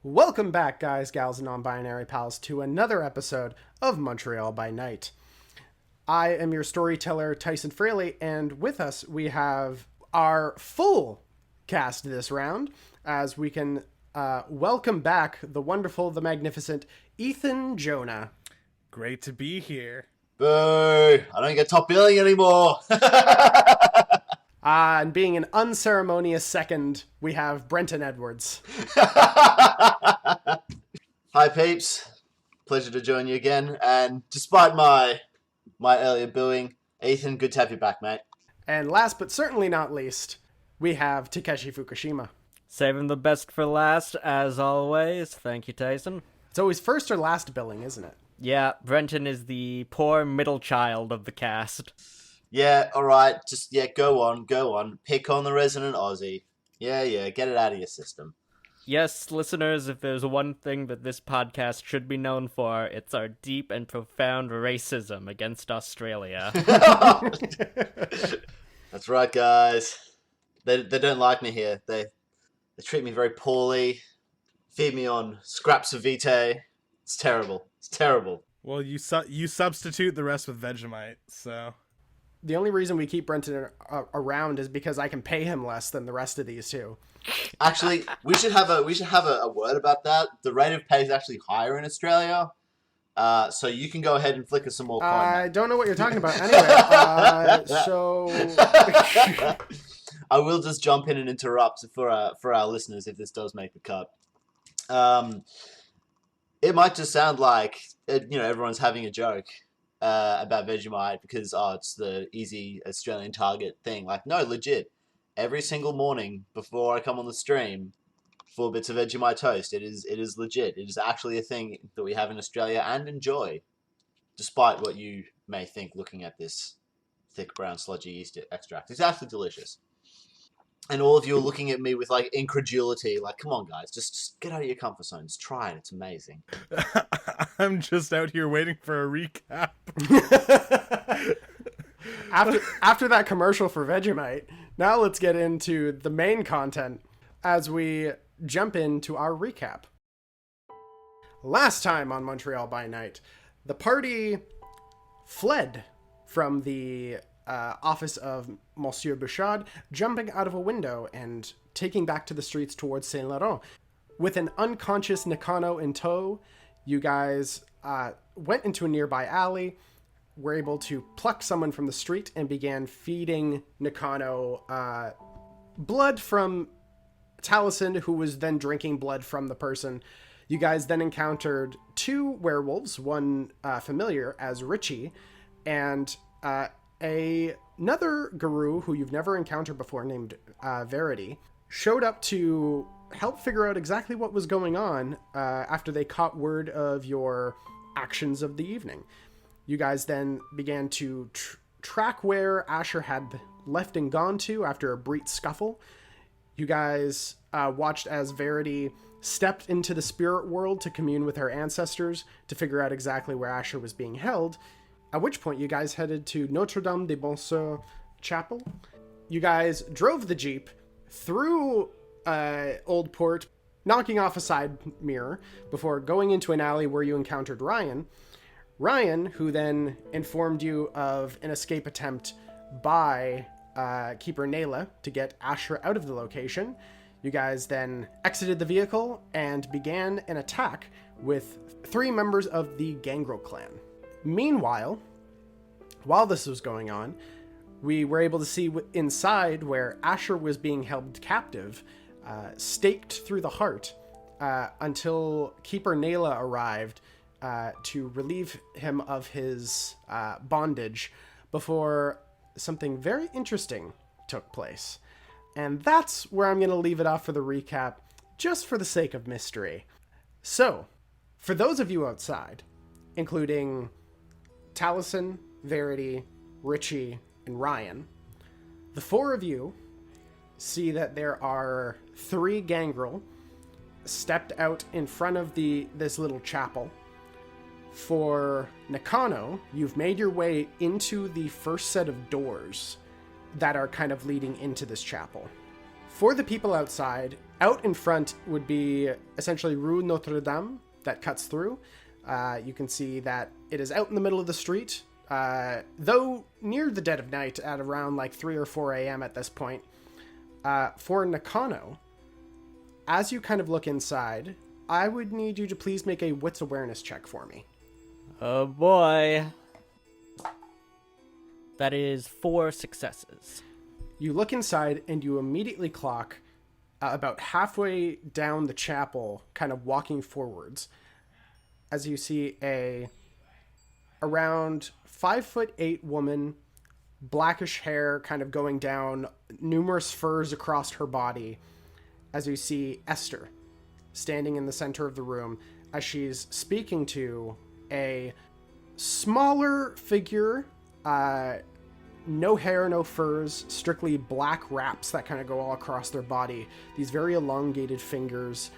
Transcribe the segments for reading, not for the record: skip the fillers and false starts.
Welcome back, guys, gals, and non-binary pals, to another episode of Montreal by Night. I am your storyteller, Tyson Fraley, and with us we have our full cast this round, as we can welcome back the wonderful, the magnificent Ethan Jonah. Great to be here. Boo! I don't get top billing anymore. And being an unceremonious second, we have Brenton Edwards. Hi, peeps. Pleasure to join you again. And despite my earlier booing, Ethan, good to have you back, mate. And last but certainly not least, we have Takeshi Fukushima. Saving the best for last, as always. Thank you, Tyson. It's always first or last billing, isn't it? Yeah, Brenton is the poor middle child of the cast. Yeah, alright. Just, go on. Pick on the resident Aussie. Yeah, get it out of your system. Yes, listeners, if there's one thing that this podcast should be known for, it's our deep and profound racism against Australia. That's right, guys. They don't like me here. They treat me very poorly. Feed me on scraps of vitae. It's terrible. Well, you substitute the rest with Vegemite, so... The only reason we keep Brenton around is because I can pay him less than the rest of these two. Actually, we should have a word about that. The rate of pay is actually higher in Australia, so you can go ahead and flick us some more coin. I don't know what you're talking about. Anyway, so I will just jump in and interrupt for our listeners if this does make the cut. It might just sound like everyone's having a joke about Vegemite because it's the easy Australian target thing. Like, no, legit. Every single morning before I come on the stream, 4 bits of Vegemite toast. It is legit. It is actually a thing that we have in Australia and enjoy, despite what you may think looking at this thick brown sludgy yeast extract. It's actually delicious. And all of you are looking at me with like incredulity, like, come on, guys, just get out of your comfort zones. Try it. It's amazing. I'm just out here waiting for a recap. after that commercial for Vegemite, now let's get into the main content as we jump into our recap. Last time on Montreal by Night, the party fled from the office of Monsieur Bouchard, jumping out of a window and taking back to the streets towards Saint Laurent. With an unconscious Nakano in tow, you guys went into a nearby alley, were able to pluck someone from the street, and began feeding Nakano blood from Taliesin, who was then drinking blood from the person. You guys then encountered 2 werewolves, one familiar as Richie, and another guru who you've never encountered before named Verity showed up to help figure out exactly what was going on after they caught word of your actions of the evening. You guys then began to track where Asher had left and gone to after a brief scuffle. You guys watched as Verity stepped into the spirit world to commune with her ancestors to figure out exactly where Asher was being held. At which point, you guys headed to Notre Dame des Bons Soeurs Chapel. You guys drove the Jeep through Old Port, knocking off a side mirror, before going into an alley where you encountered Ryan. Ryan, who then informed you of an escape attempt by Keeper Nayla to get Asher out of the location. You guys then exited the vehicle and began an attack with 3 members of the Gangrel clan. Meanwhile, while this was going on, we were able to see inside where Asher was being held captive, staked through the heart, until Keeper Nayla arrived to relieve him of his bondage before something very interesting took place. And that's where I'm going to leave it off for the recap, just for the sake of mystery. So, for those of you outside, including Taliesin, Verity, Richie, and Ryan, the 4 of you see that there are 3 Gangrel stepped out in front of this little chapel. For Nakano, you've made your way into the first set of doors that are kind of leading into this chapel. For the people outside, out in front would be essentially Rue Notre Dame that cuts through. You can see that it is out in the middle of the street, though near the dead of night at around like 3 or 4 a.m. at this point. For Nakano, as you kind of look inside, I would need you to please make a wits awareness check for me. Oh boy. That is 4 successes. You look inside and you immediately clock about halfway down the chapel, kind of walking forwards, as you see a around 5'8" woman, blackish hair kind of going down, numerous furs across her body, as you see Esther standing in the center of the room as she's speaking to a smaller figure, no hair, no furs, strictly black wraps that kind of go all across their body, these very elongated fingers,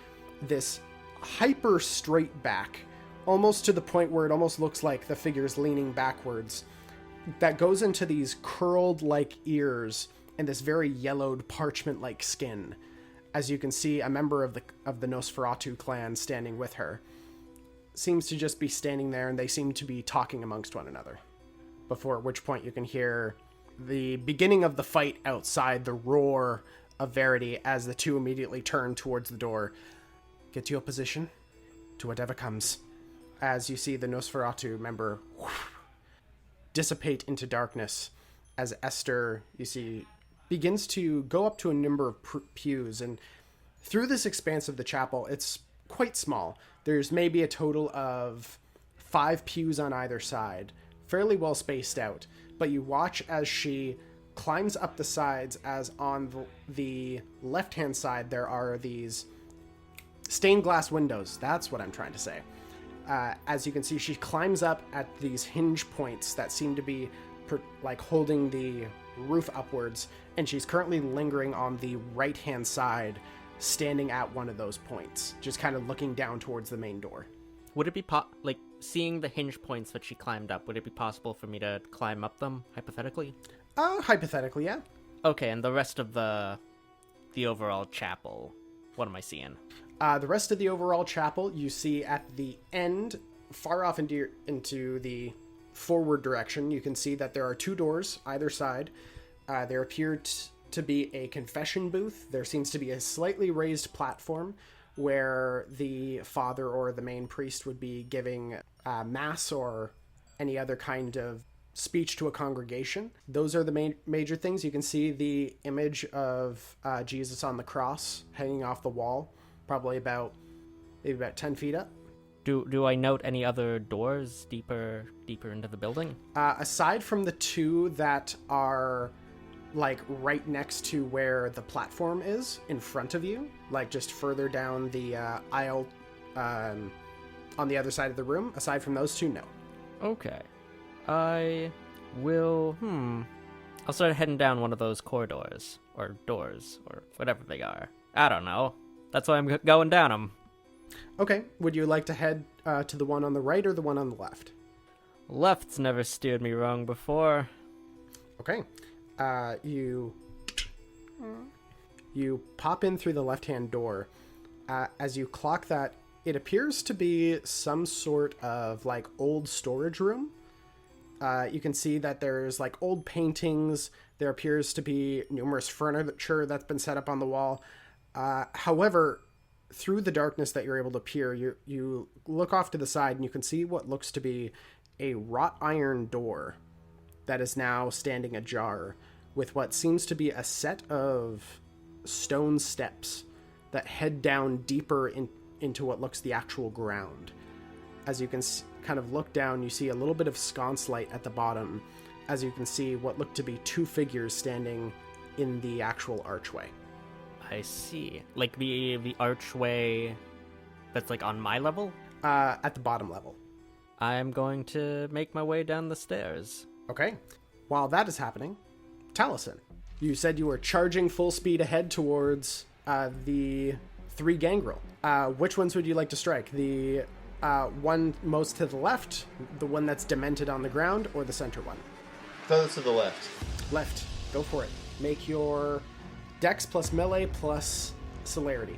this hyper straight back, almost to the point where it almost looks like the figure's leaning backwards, that goes into these curled like ears and this very yellowed parchment like skin. As you can see, a member of the Nosferatu clan standing with her seems to just be standing there, and they seem to be talking amongst one another. Before which point you can hear the beginning of the fight outside, the roar of Verity as the two immediately turn towards the door. Get to your position, to whatever comes. As you see the Nosferatu member dissipate into darkness, as Esther, you see, begins to go up to a number of pews, and through this expanse of the chapel, it's quite small. There's maybe a total of 5 pews on either side, fairly well spaced out, but you watch as she climbs up the sides, as on the left-hand side there are these stained glass windows. That's what I'm trying to say. As you can see, she climbs up at these hinge points that seem to be like holding the roof upwards, and she's currently lingering on the right-hand side, standing at one of those points, just kind of looking down towards the main door. Would it be seeing the hinge points that she climbed up, would it be possible for me to climb up them, hypothetically? Hypothetically, yeah. Okay, and the rest of the overall chapel, what am I seeing? The rest of the overall chapel, you see at the end, far off into the forward direction, you can see that there are 2 doors either side. There appear to be a confession booth. There seems to be a slightly raised platform where the father or the main priest would be giving mass or any other kind of speech to a congregation. Those are the major things. You can see the image of Jesus on the cross hanging off the wall, probably maybe about 10 feet up. Do I note any other doors deeper into the building? Aside from the 2 that are like right next to where the platform is in front of you, like just further down the aisle on the other side of the room, aside from those 2, no. Okay. I will, I'll start heading down one of those corridors, or doors, or whatever they are. I don't know. That's why I'm going down them. Okay, would you like to head to the one on the right or the one on the left? Left's never steered me wrong before. Okay. You pop in through the left-hand door. As you clock that, it appears to be some sort of like old storage room. You can see that there's like old paintings. There appears to be numerous furniture that's been set up on the wall. However, through the darkness that you're able to peer, you look off to the side and you can see what looks to be a wrought iron door that is now standing ajar, with what seems to be a set of stone steps that head down deeper into what looks the actual ground. As you can kind of look down, you see a little bit of sconce light at the bottom, as you can see what look to be 2 figures standing in the actual archway. I see. Like the archway that's like on my level? At the bottom level. I'm going to make my way down the stairs. Okay. While that is happening, Taliesin, you said you were charging full speed ahead towards the 3 gangrel. Which ones would you like to strike? The one most to the left, the one that's demented on the ground, or the center one? Further to the left. Left. Go for it. Make your Dex plus melee plus celerity.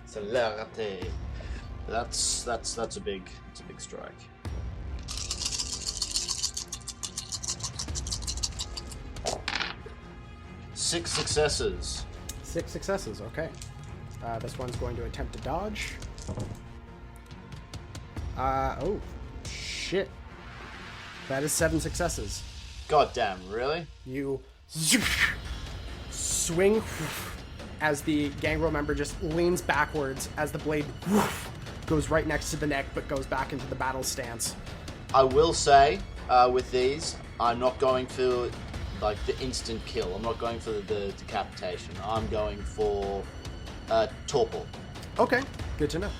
Celerity. That's a big strike. Six successes. 6 successes, okay. This one's going to attempt to dodge. Oh, shit. That is 7 successes. God damn, really? You swing as the gangrel member just leans backwards as the blade goes right next to the neck but goes back into the battle stance. I will say, with these, I'm not going for like the instant kill. I'm not going for the decapitation. I'm going for torpor. Okay, good to know.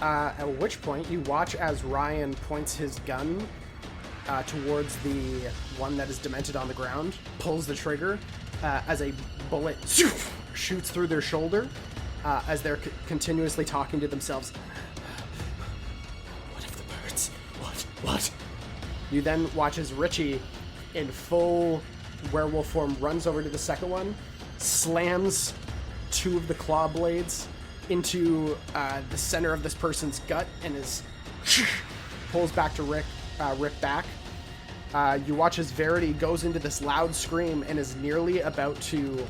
At which point you watch as Ryan points his gun towards the one that is demented on the ground, pulls the trigger as a bullet shoots through their shoulder as they're continuously talking to themselves. What if the birds? What? You then watch as Richie, in full werewolf form, runs over to the second one, slams 2 of the claw blades into the center of this person's gut, and pulls back to Rick back. You watch as Verity goes into this loud scream and is nearly about to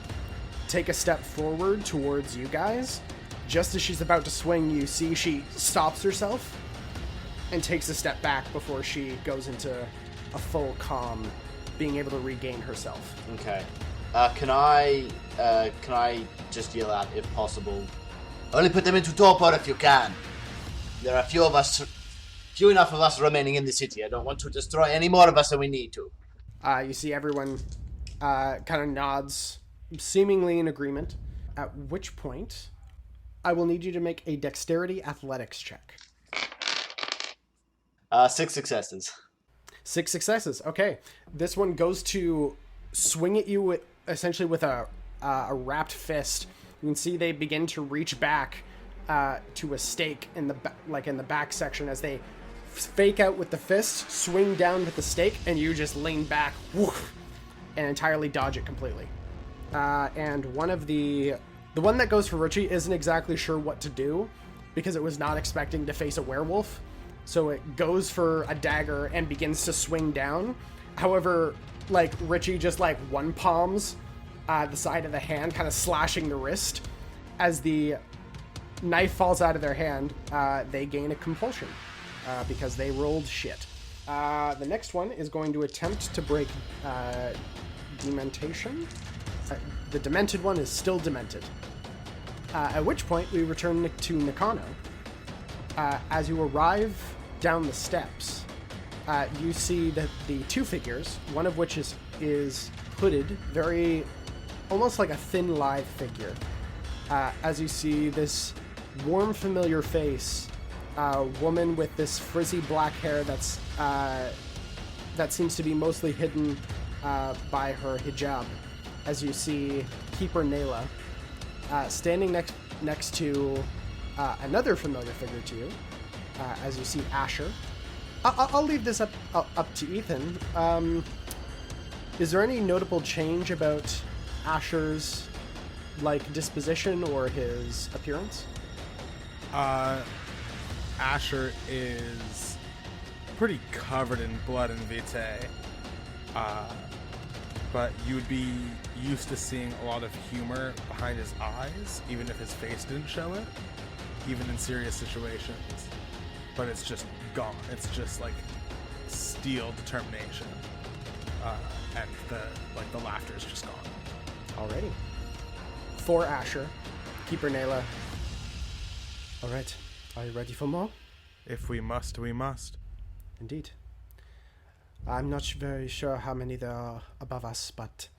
take a step forward towards you guys. Just as she's about to swing, you see she stops herself and takes a step back before she goes into a full calm, being able to regain herself. Okay. Can I just yell out, if possible, only put them into torpor if you can. There are few enough of us remaining in the city. I don't want to destroy any more of us than we need to. You see everyone kind of nods, seemingly in agreement, at which point I will need you to make a dexterity athletics check. 6 successes. 6 successes. Okay. This one goes to swing at you essentially with a wrapped fist. You can see they begin to reach back to a stake in the back section as they fake out with the fist, swing down with the stake, and you just lean back and entirely dodge it completely. And the one that goes for Richie isn't exactly sure what to do because it was not expecting to face a werewolf. So it goes for a dagger and begins to swing down. However, Richie just one palms the side of the hand, kind of slashing the wrist. As the knife falls out of their hand, they gain a compulsion because they rolled shit. The next one is going to attempt to break dementation. The demented one is still demented. At which point we return to Nakano. As you arrive down the steps, you see that the 2 figures, one of which is hooded, very almost like a thin, lithe figure. As you see this warm, familiar face, a woman with this frizzy black hair that seems to be mostly hidden by her hijab. As you see Keeper Nayla standing next to another familiar figure to you, as you see Asher. I'll leave this up to Ethan. Is there any notable change about Asher's disposition or his appearance? Asher is pretty covered in blood and vitae, but you would be used to seeing a lot of humor behind his eyes, even if his face didn't show it, even in serious situations. But it's just gone. It's just steel determination, and the laughter is just gone. Alrighty. For Asher, Keeper Nayla. Alright, are you ready for more? If we must, we must. Indeed. I'm not very sure how many there are above us, but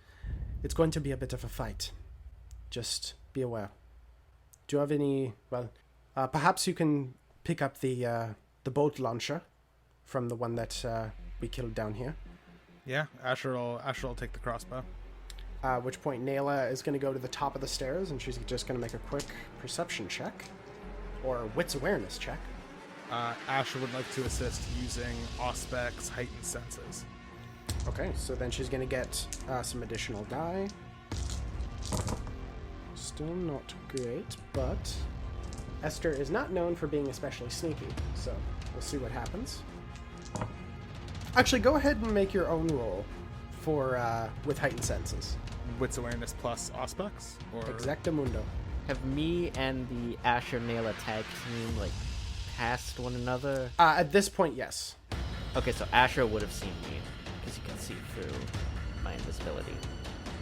it's going to be a bit of a fight. Just be aware. Do you have any... perhaps you can pick up the bolt launcher from the one that we killed down here. Yeah, Asher will take the crossbow. At which point Nayla is going to go to the top of the stairs, and she's just going to make a quick perception check. Or wits awareness check. Asher would like to assist using Auspec's heightened senses. Okay, so then she's going to get some additional die. still not great, but Esther is not known for being especially sneaky, so we'll see what happens. Actually, go ahead and make your own roll for with heightened senses. Wits awareness plus aspects? Or Exactamundo. Have me and the Asher Naila tag team, like, passed one another? At this point, yes. Okay, so Asher would have seen me, because you can see through my invisibility.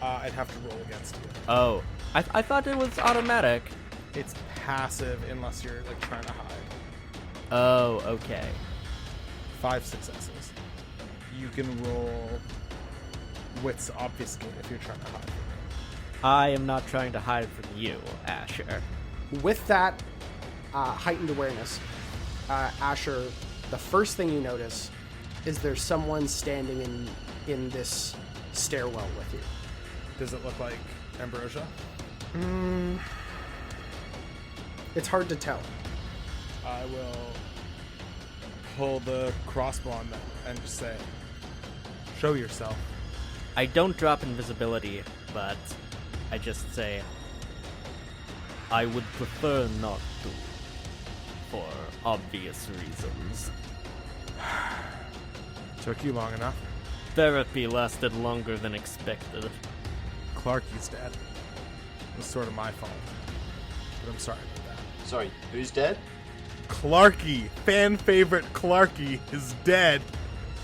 I'd have to roll against you. Oh, I thought it was automatic. It's passive unless you're like trying to hide. Oh, okay. 5 successes. You can roll wits obfuscate if you're trying to hide. I am not trying to hide from you, Asher. With that heightened awareness, Asher, the first thing you notice is there's someone standing in this stairwell with you. Does it look like Ambrosia? It's hard to tell. I will pull the crossbow on them and just say, show yourself. I don't drop invisibility, but I just say, I would prefer not to, for obvious reasons. Took you long enough. Therapy lasted longer than expected. Clarky's dead. It was sort of my fault. But I'm sorry about that. Sorry, who's dead? Clarky, fan favorite Clarky, is dead.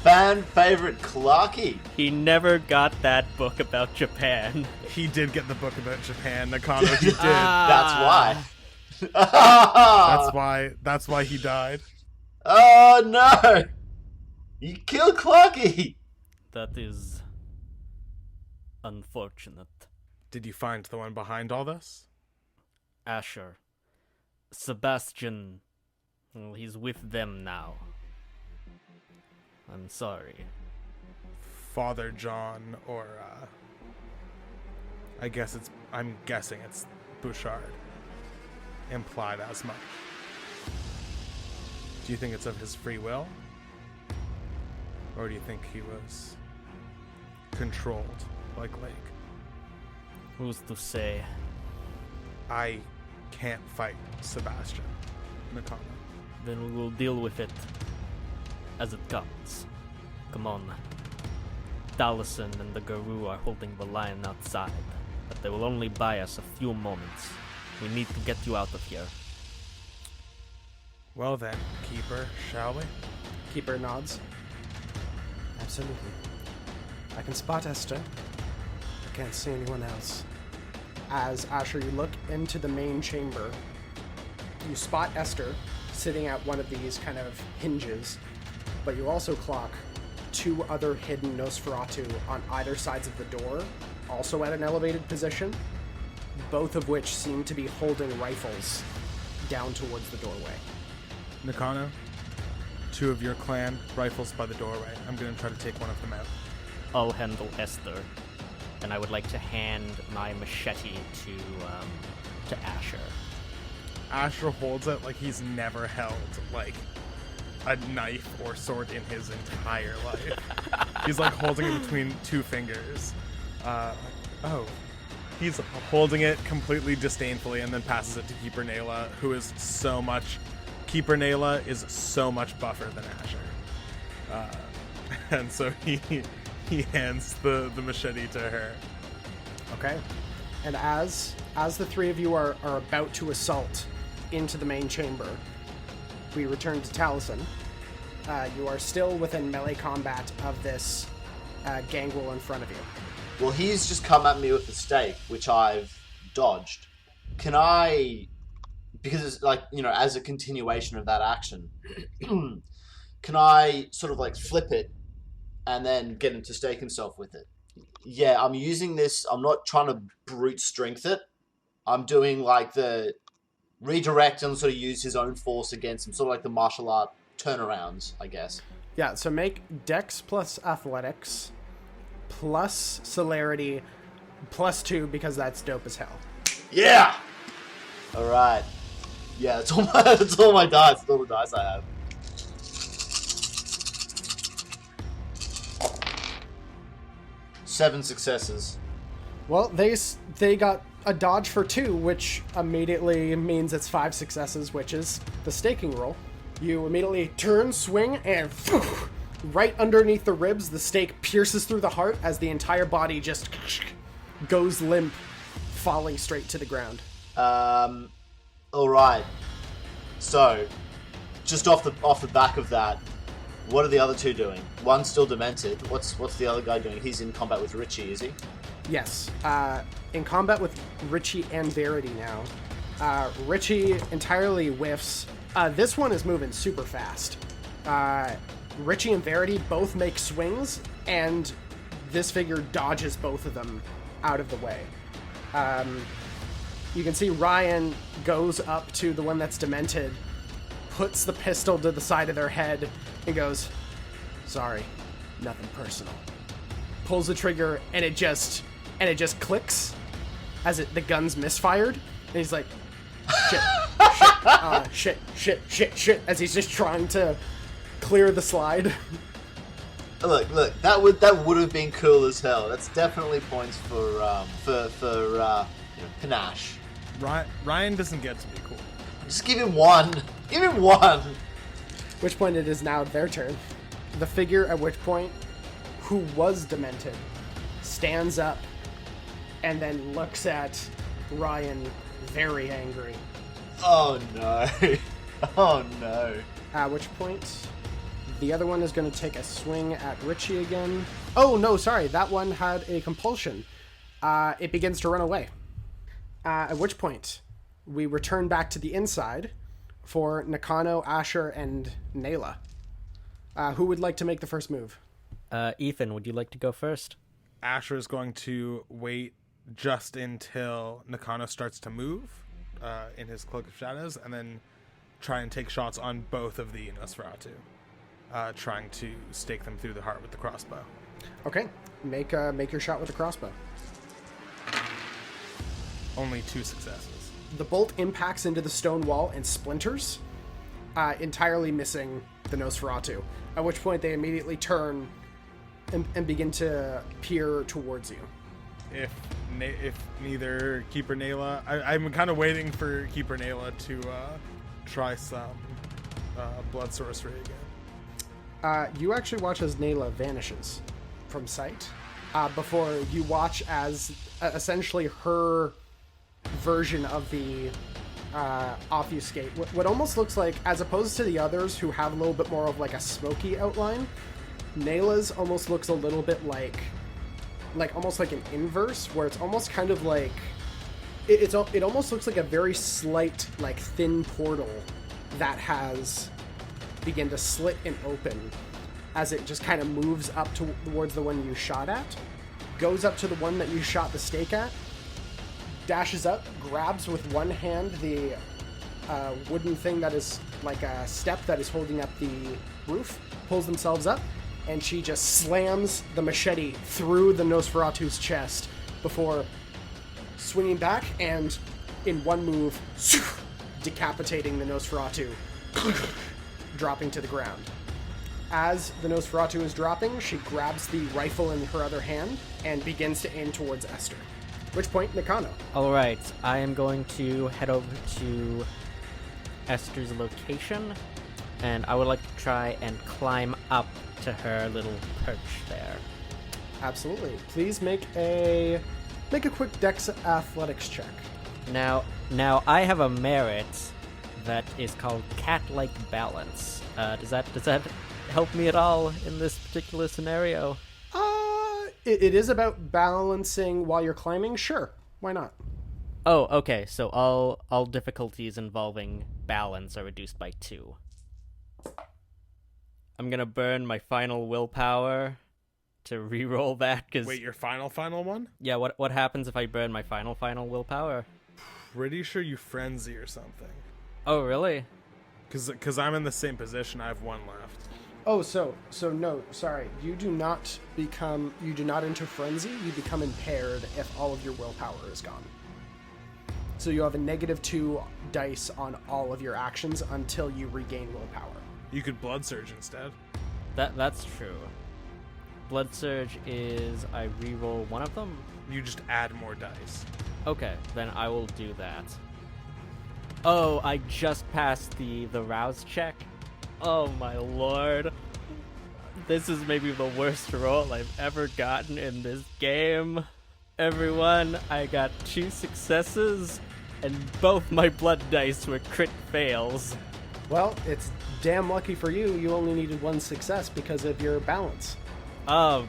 Fan favorite Clarky. He never got that book about Japan. He did get the book about Japan, Nakano. He did. That's why. That's why he died. Oh no! You killed Clarky. That is unfortunate. Did you find the one behind all this? Asher. Sebastian. Well, he's with them now. I'm sorry. Father John, or I'm guessing it's Bouchard. Implied as much. Do you think it's of his free will? Or do you think he was controlled like Lake? Who's to say? I can't fight Sebastian, Nakano. Then we will deal with it as it comes. Come on. Dallison and the Guru are holding the line outside, but they will only buy us a few moments. We need to get you out of here. Well then, Keeper, shall we? Keeper nods. Absolutely. I can spot Esther. I can't see anyone else. As Asher, you look into the main chamber. You spot Esther sitting at one of these kind of hinges, but you also clock 2 other hidden Nosferatu on either sides of the door, also at an elevated position, both of which seem to be holding rifles down towards the doorway. Nakano, 2 of your clan, rifles by the doorway. I'm gonna try to take one of them out. I'll handle Esther, and I would like to hand my machete to Asher. Asher holds it like he's never held, like, a knife or sword in his entire life. He's, like, holding it between 2 fingers. He's holding it completely disdainfully and then passes it to Keeper Naila, who is so much... Keeper Naila is so much buffer than Asher. And so he hands the machete to her. Okay. And as the 3 of you are about to assault into the main chamber, we return to Taliesin. You are still within melee combat of this gangrel in front of you. Well, he's just come at me with the stake, which I've dodged. Can I, because it's like, you know, as a continuation of that action, can I sort of like flip it and then get him to stake himself with it? Yeah, I'm using this, I'm not trying to brute strength it. I'm doing like the redirect and sort of use his own force against him, sort of like the martial art turnarounds, I guess. Yeah, so make Dex plus Athletics plus Celerity plus 2 because that's dope as hell. Yeah! Alright. Yeah, that's all my dice. That's all the dice I have. Seven successes. Well, they got a dodge for 2, which immediately means it's 5 successes, which is the staking roll. You immediately turn, swing, and right underneath the ribs, the stake pierces through the heart as the entire body just goes limp, falling straight to the ground. All right. So, just off the back of that, what are the other 2 doing? One's still demented. What's the other guy doing? He's in combat with Richie, is he? Yes. In combat with Richie and Verity now. Richie entirely whiffs. This one is moving super fast. Richie and Verity both make swings, and this figure dodges both of them out of the way. You can see Ryan goes up to the one that's demented, puts the pistol to the side of their head, and goes, "Sorry, nothing personal." Pulls the trigger, and it just clicks as the gun's misfired, and he's like, shit, as he's just trying to clear the slide. Look, that would have been cool as hell. That's definitely points for panache. Ryan doesn't get to be cool. Just give him one. Give him one. Which point it is now their turn. The figure at which point, who was demented, stands up and then looks at Ryan very angry. Oh no. Oh no. At which point, the other one is going to take a swing at Richie again. Oh no, sorry, that one had a compulsion. It begins to run away. At which point, we return back to the inside for Nakano, Asher, and Nayla. Who would like to make the first move? Ethan, would you like to go first? Asher is going to wait just until Nakano starts to move in his Cloak of Shadows, and then try and take shots on both of the Nosferatu, trying to stake them through the heart with the crossbow. Okay, make your shot with the crossbow. Only 2 successes. The bolt impacts into the stone wall and splinters, entirely missing the Nosferatu, at which point they immediately turn and begin to peer towards you. If neither Keeper Nayla... I'm kind of waiting for Keeper Nayla to try some blood sorcery again. You actually watch as Nayla vanishes from sight, before you watch as essentially her version of the obfuscate, what almost looks like, as opposed to the others who have a little bit more of like a smoky outline, Nayla's almost looks a little bit like almost like an inverse, where it's almost kind of like it almost looks like a very slight, like, thin portal that has begun to slit and open as it just kind of moves up towards the one you shot at, goes up to the one that you shot the stake at, dashes up, grabs with one hand the wooden thing that is like a step that is holding up the roof, pulls themselves up, and she just slams the machete through the Nosferatu's chest before swinging back and, in one move, decapitating the Nosferatu, dropping to the ground. As the Nosferatu is dropping, she grabs the rifle in her other hand and begins to aim towards Esther. At which point, Nakano. Alright, I am going to head over to Esther's location, and I would like to try and climb up to her little perch there. Absolutely. Please make a quick Dex athletics check. Now I have a merit that is called cat-like balance. Does that help me at all in this particular scenario? It is about balancing while you're climbing. Sure, why not? Oh, okay. So all difficulties involving balance are reduced by 2. I'm gonna burn my final willpower to re-roll that. Cause Wait, your final one? Yeah. What happens if I burn my final willpower? Pretty sure you frenzy or something. Oh, really? Because I'm in the same position. I have 1 left. Oh, so no, sorry. You do not enter frenzy. You become impaired if all of your willpower is gone. So you have a -2 dice on all of your actions until you regain willpower. You could blood surge instead. That's true. Blood surge is I re-roll one of them. You just add more dice. Okay, then I will do that. Oh, I just passed the rouse check. Oh my lord. This is maybe the worst roll I've ever gotten in this game. Everyone, I got 2 successes, and both my blood dice were crit fails. Well, it's damn lucky for you. You only needed 1 success because of your balance. Oh,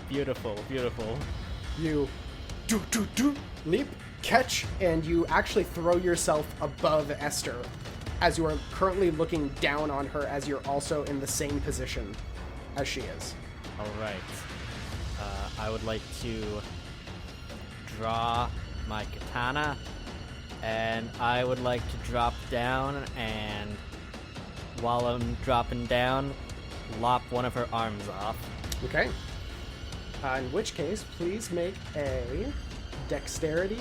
beautiful, beautiful. You leap, catch, and you actually throw yourself above Esther as you are currently looking down on her as you're also in the same position as she is. Alright. I would like to draw my katana, and I would like to drop down, and while I'm dropping down, lop one of her arms off. Okay. In which case, please make a dexterity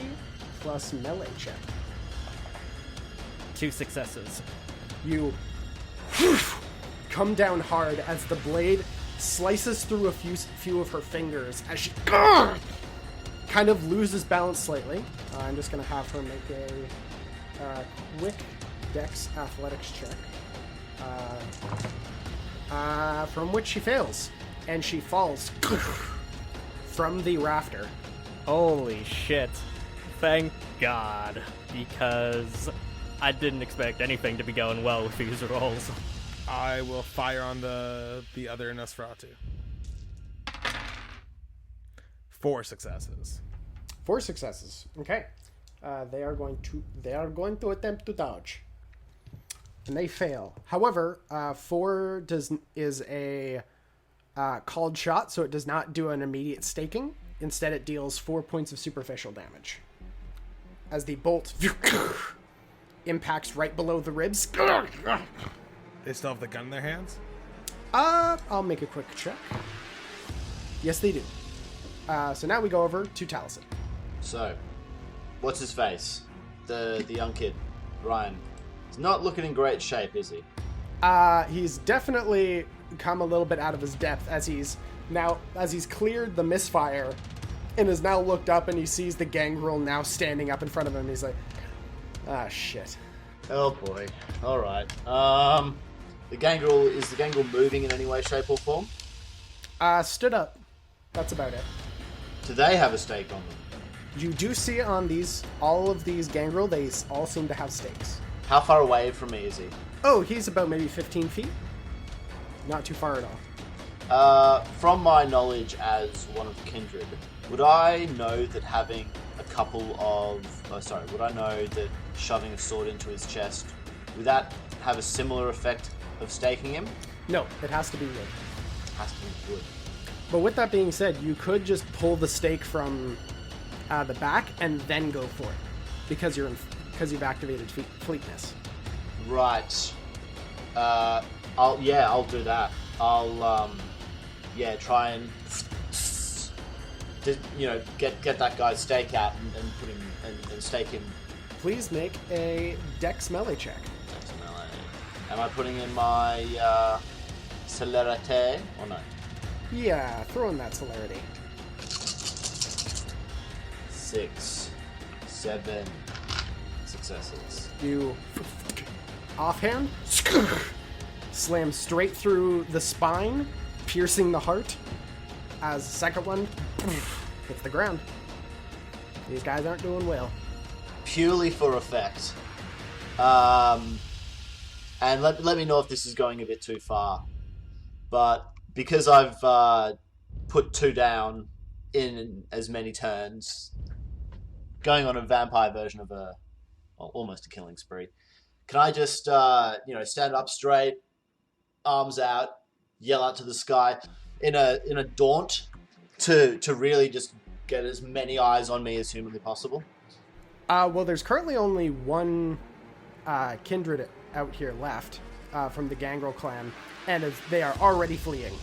plus melee check. 2 successes. You come down hard as the blade slices through a few of her fingers as she kind of loses balance slightly. I'm just going to have her make a quick dex athletics check, from which she fails, and she falls from the rafter. Holy shit. Thank God, because I didn't expect anything to be going well with these rolls. I will fire on the other Nosferatu. 4 successes. 4 successes. Okay. They are going to attempt to dodge, and they fail. However, 4 is a called shot, so it does not do an immediate staking. Instead, it deals 4 points of superficial damage as the bolt impacts right below the ribs. They still have the gun in their hands? I'll make a quick check. Yes, they do. So now we go over to Taliesin. So, what's his face? The young kid, Ryan. He's not looking in great shape, is he? He's definitely come a little bit out of his depth as he's cleared the misfire and has now looked up and he sees the gangrel now standing up in front of him. He's like, ah, shit. Oh boy. All right. Is the gangrel moving in any way, shape, or form? Stood up. That's about it. Do they have a stake on them? You do see on all of these gangrel, they all seem to have stakes. How far away from me is he? Oh, he's about maybe 15 feet. Not too far at all. From my knowledge as one of kindred, would I know that would I know that shoving a sword into his chest, would that have a similar effect of staking him? No, it has to be wood. Has to be wood. But with that being said, you could just pull the stake from the back and then go for it because you've activated fleetness. Right. I'll do that. I'll try and get that guy's stake out and put him and stake him. Please make a dex melee check. Dex melee. Am I putting in my celerite or no? Yeah, throw in that celerity. 6, 7 successes. You offhand slam straight through the spine, piercing the heart, as the second one hits the ground. These guys aren't doing well. Purely for effect. And let me know if this is going a bit too far. But because I've put 2 down in as many turns, going on a vampire version of almost a killing spree, can I just stand up straight, arms out, yell out to the sky in a daunt to really just get as many eyes on me as humanly possible? Well, there's currently only one kindred out here left from the Gangrel clan, and they are already fleeing.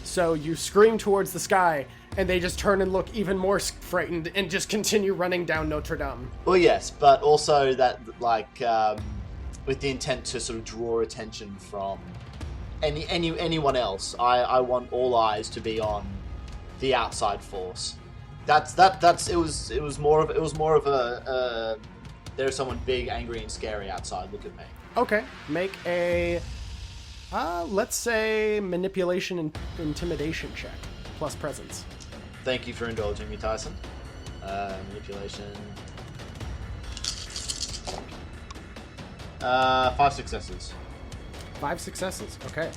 So you scream towards the sky, and they just turn and look even more frightened and just continue running down Notre Dame. Well, yes, but also that, with the intent to sort of draw attention from anyone else. I want all eyes to be on the outside force. That's it was more of a there's someone big, angry, and scary outside. Look at me. Okay, make a let's say manipulation and intimidation check plus presence. Thank you for indulging me, Tyson. Manipulation. 5 successes. 5 successes. Okay.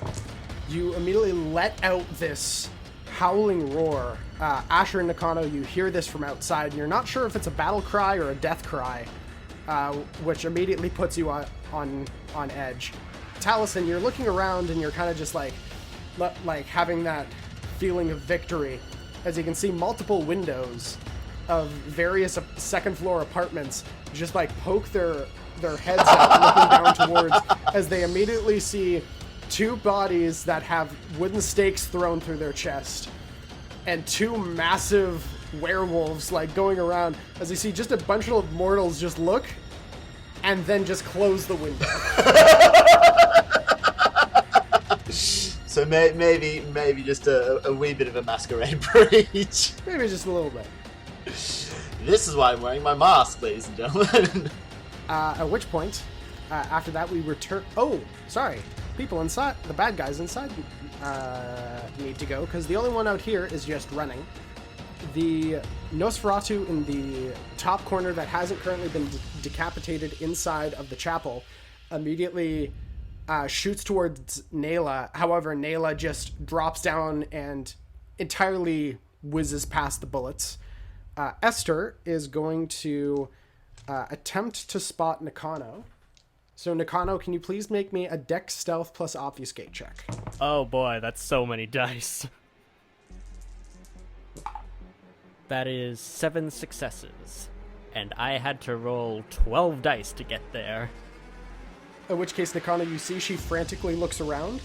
You immediately let out this howling roar. Asher and Nakano, you hear this from outside, and you're not sure if it's a battle cry or a death cry, which immediately puts you on edge. Taliesin, you're looking around, and you're kind of just like having that feeling of victory, as you can see multiple windows of various second floor apartments just like poke their heads out, looking down towards, as they immediately see 2 bodies that have wooden stakes thrown through their chest, and 2 massive werewolves like going around, as you see just a bunch of mortals just look and then just close the window. So maybe just a wee bit of a masquerade breach. Maybe just a little bit. This is why I'm wearing my mask, ladies and gentlemen. At which point, after that, we return. Oh, sorry. People inside, the bad guys inside, need to go, because the only one out here is just running. The Nosferatu in the top corner that hasn't currently been decapitated inside of the chapel immediately shoots towards Nayla. However, Nayla just drops down and entirely whizzes past the bullets. Esther is going to attempt to spot Nakano. So, Nakano, can you please make me a Dex Stealth plus Obfuscate check? Oh boy, that's so many dice. That is 7 successes. And I had to roll 12 dice to get there. In which case, Nakano, you see she frantically looks around,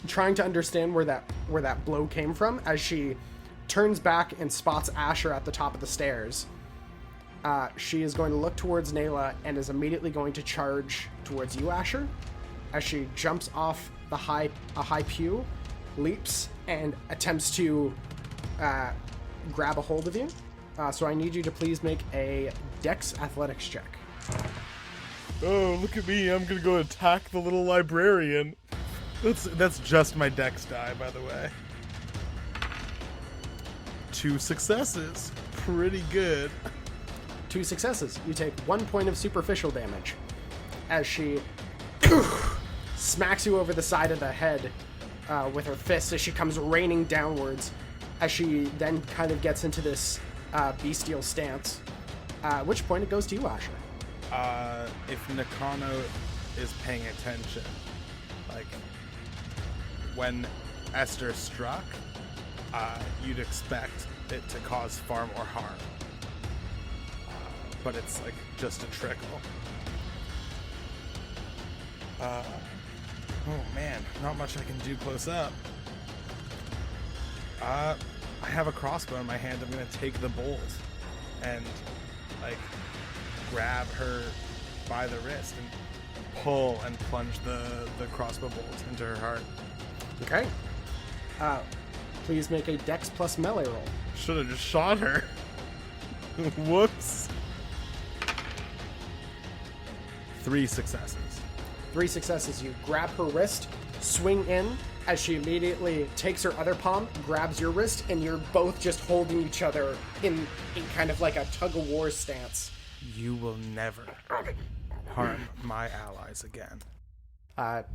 trying to understand where that blow came from, as she turns back and spots Asher at the top of the stairs. She is going to look towards Nayla and is immediately going to charge towards you, Asher, as she jumps off a high pew, leaps, and attempts to grab a hold of you. So I need you to please make a Dex Athletics check. Oh, look at me. I'm gonna go attack the little librarian. That's just my dex die, by the way. 2 successes. Pretty good. 2 successes. You take 1 point of superficial damage as she smacks you over the side of the head with her fist as she comes raining downwards, as she then kind of gets into this bestial stance. At which point it goes to you, Asher. If Nakano is paying attention, like when Esther struck, you'd expect it to cause far more harm. But it's like just a trickle. Oh man, not much I can do close up. I have a crossbow in my hand. I'm gonna take the bolt and like grab her by the wrist and pull and plunge the crossbow bolt into her heart. Okay. Please make a Dex plus melee roll. Should have just shot her. Whoops. 3 successes. 3 successes. You grab her wrist, swing in, as she immediately takes her other palm, grabs your wrist, and you're both just holding each other in kind of like a tug-of-war stance. You will never harm my allies again.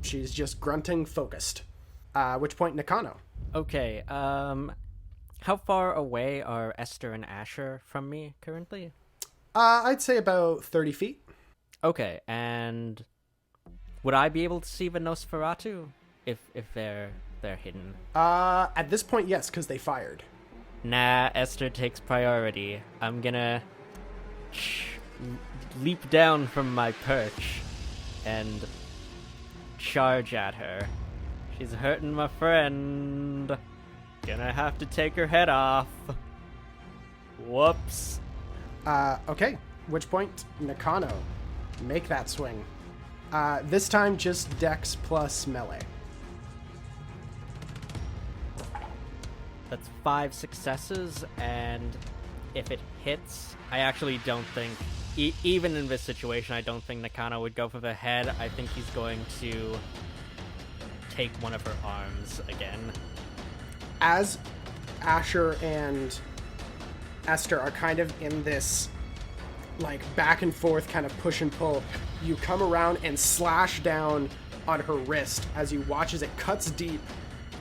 She's just grunting, focused. At which point, Nakano. Okay, how far away are Esther and Asher from me currently? I'd say about 30 feet. Okay, and would I be able to see the Nosferatu if they're hidden? At this point, yes, because they fired. Nah, Esther takes priority. I'm gonna leap down from my perch and charge at her. She's hurting my friend. Gonna have to take her head off. Whoops. Okay. Which point, Nakano, make that swing. This time, just Dex plus melee. That's 5 successes, and if it hits, I actually don't think, even in this situation, I don't think Nakano would go for the head. I think he's going to take one of her arms again. As Asher and Esther are kind of in this like back and forth kind of push and pull, you come around and slash down on her wrist as you watch as it cuts deep,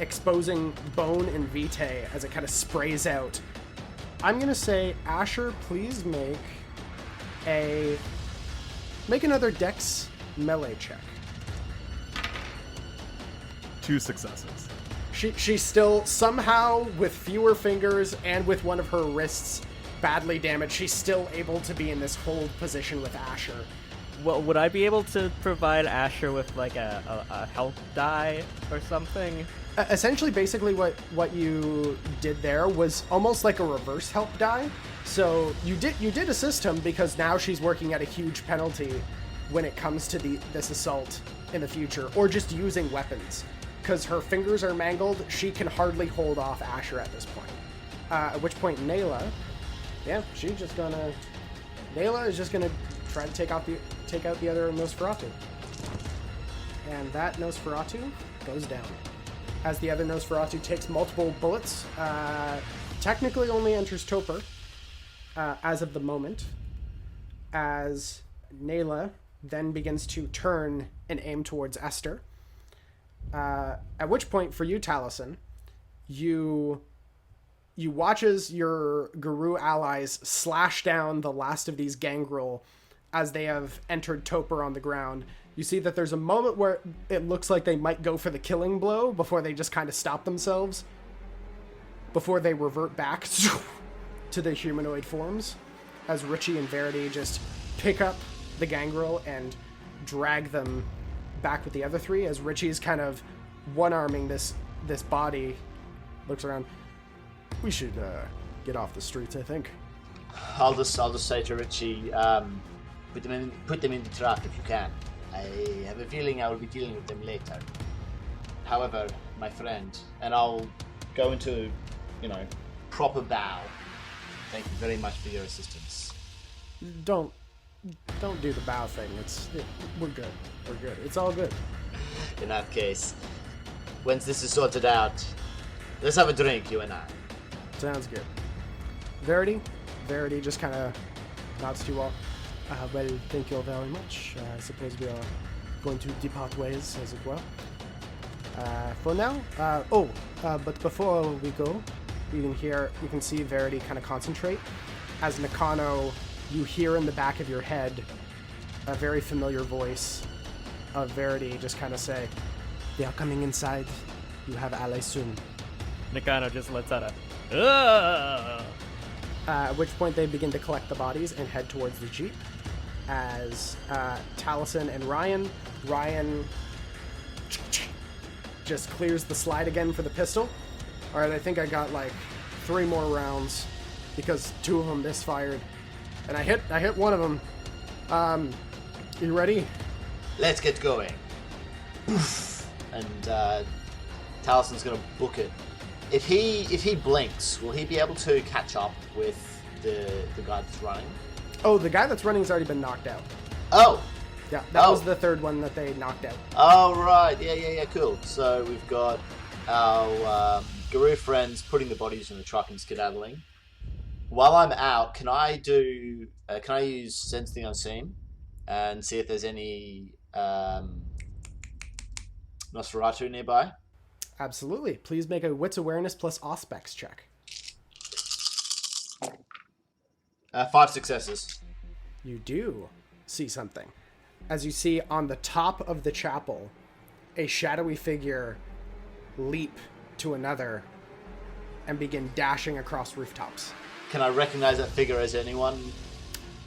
exposing bone and vitae as it kind of sprays out. I'm gonna say, Asher, please make another dex melee check. 2 successes. She's still somehow, with fewer fingers and with one of her wrists badly damaged, she's still able to be in this hold position with Asher. Well, would I be able to provide Asher with like a health die or something? Essentially, basically what you did there was almost like a reverse help die. So you did assist him, because now she's working at a huge penalty when it comes to this assault in the future, or just using weapons. Because her fingers are mangled, she can hardly hold off Asher at this point. At which point Nayla, Nayla is just gonna try to take out the other Nosferatu. And that Nosferatu goes down. As the other Nosferatu takes multiple bullets, technically only enters Topher as of the moment. As Nayla then begins to turn and aim towards Esther. At which point, for you, Taliesin, you watch as your Guru allies slash down the last of these gangrel as they have entered Topher on the ground. You see that there's a moment where it looks like they might go for the killing blow before they just kind of stop themselves, before they revert back to the humanoid forms, as Richie and Verity just pick up the gangrel and drag them back with the other three, as Richie's kind of one-arming this body. Looks around. We should get off the streets, I think. I'll just say to Richie, put them in the truck if you can. I have a feeling I will be dealing with them later. However, my friend, and I'll go into, proper bow. Thank you very much for your assistance. Don't do the bow thing. We're good. We're good. It's all good. In that case, once this is sorted out, let's have a drink, you and I. Sounds good. Verity just kind of nods to you all. Well, thank you all very much. I suppose we are going to depart ways, as it were. For now, but before we go, you can see Verity kind of concentrate. As Nakano, you hear in the back of your head a very familiar voice of Verity just kind of say, "They are coming inside. You have allies soon." Nakano just lets out a At which point they begin to collect the bodies and head towards the Jeep. As Taliesin and Ryan just clears the slide again for the pistol. Alright, I think I got like 3 more rounds because 2 of them misfired. And I hit one of them. You ready? Let's get going. And Talison's gonna book it. If he blinks, will he be able to catch up with the guy that's running? Oh, the guy that's running's already been knocked out. Oh! Yeah, that was the third one that they knocked out. Oh, right. Yeah, cool. So we've got our Guru friends putting the bodies in the truck and skedaddling. While I'm out, can I use Sense the Unseen and see if there's any Nosferatu nearby? Absolutely. Please make a Wits Awareness plus Auspex check. 5 successes. You do see something. As you see on the top of the chapel, a shadowy figure leap to another and begin dashing across rooftops. Can I recognize that figure as anyone?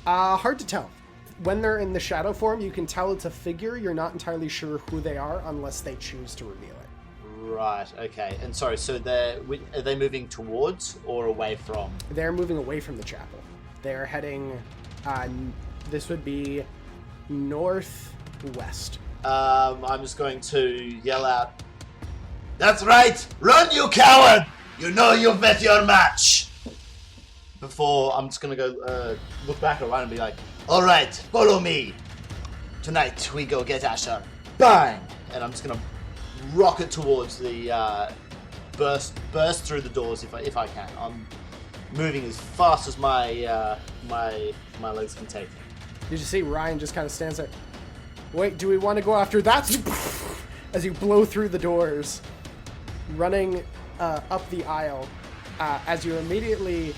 Hard to tell. When they're in the shadow form, you can tell it's a figure. You're not entirely sure who they are unless they choose to reveal it. Right, okay. And sorry, so are they moving towards or away from? They're moving away from the chapel. They're heading, this would be northwest. I'm just going to yell out, "That's right! Run, you coward! You know you've met your match!" before I'm just gonna go look back around and be like, all right, follow me. Tonight we go get Asher. Bang! And I'm just gonna rocket towards the burst through the doors if I can. I'm moving as fast as my legs can take me. Did you see Ryan just kind of stands there? Wait, do we want to go after that? As you blow through the doors, running up the aisle, as you immediately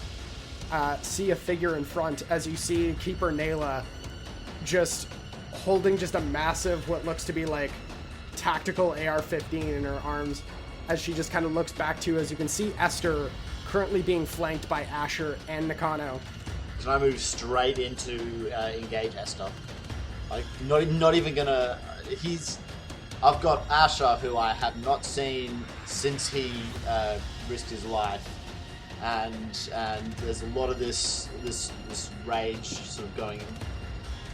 see a figure in front, as you see Keeper Nayla just holding just a massive, what looks to be like tactical AR-15 in her arms, as she just kind of looks back to you, as you can see Esther currently being flanked by Asher and Nakano. Can I move straight into engage Esther? Like, not even gonna... I've got Asher, who I have not seen since he risked his life, and there's a lot of this rage sort of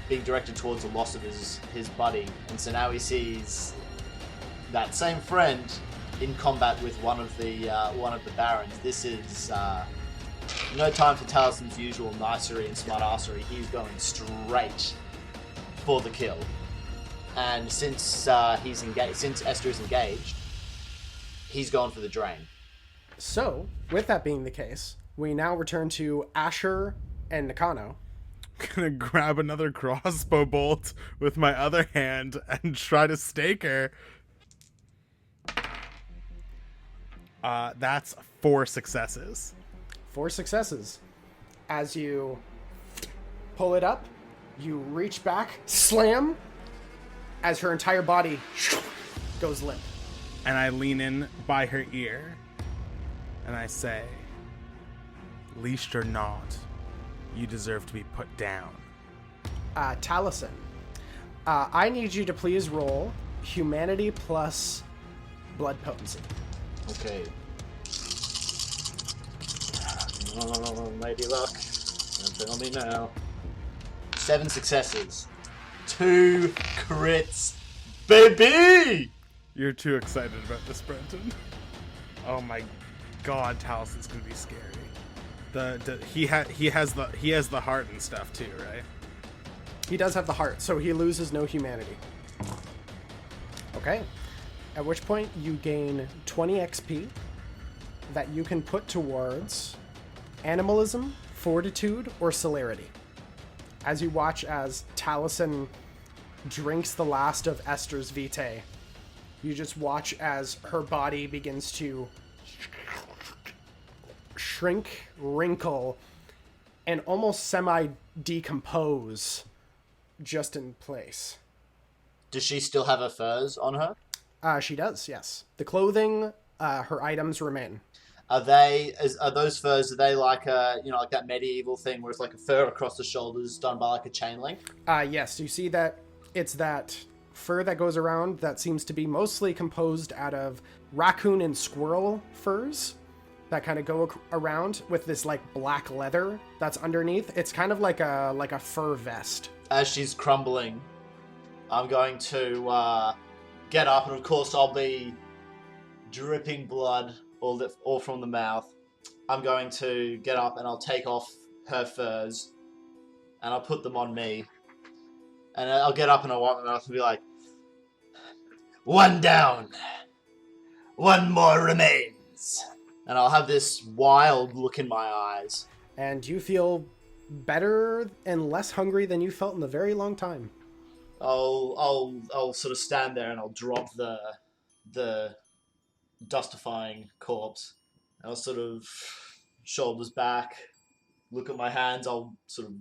being directed towards the loss of his buddy, and so now he sees that same friend in combat with one of the barons. This is no time for Talison's usual nicery and smartassery. He's going straight for the kill. And since Esther is engaged, he's gone for the drain. So, with that being the case, we now return to Asher and Nakano. Gonna grab another crossbow bolt with my other hand and try to stake her. That's 4 successes. 4 successes. As you pull it up, you reach back, slam, as her entire body goes limp. And I lean in by her ear and I say, leashed or not, you deserve to be put down. Taliesin, I need you to please roll humanity plus blood potency. Okay. Oh, lady luck. Don't tell me now. 7 successes. 2 crits. Baby! You're too excited about this, Brenton. Oh my god, Talison's gonna be scary. He has the heart and stuff too, right? He does have the heart, so he loses no humanity. Okay. At which point you gain 20 XP that you can put towards animalism, fortitude, or celerity. As you watch as Taliesin drinks the last of Esther's vitae, you just watch as her body begins to shrink, wrinkle, and almost semi-decompose just in place. Does she still have her furs on her? She does, yes. The clothing, her items remain. Are those furs? Are they like like that medieval thing where it's like a fur across the shoulders done by like a chain link? Yes. You see that it's that fur that goes around that seems to be mostly composed out of raccoon and squirrel furs that kind of go around with this like black leather that's underneath. It's kind of like a fur vest. As she's crumbling, I'm going to get up, and of course I'll be dripping blood all from the mouth. I'm going to get up and I'll take off her furs and I'll put them on me, and I'll get up and I'll wipe my mouth and be like, 1 down, 1 more remains, and I'll have this wild look in my eyes. And you feel better and less hungry than you felt in a very long time. I'll sort of stand there and I'll drop the dustifying corpse. I'll sort of shoulders back, look at my hands. I'll sort of,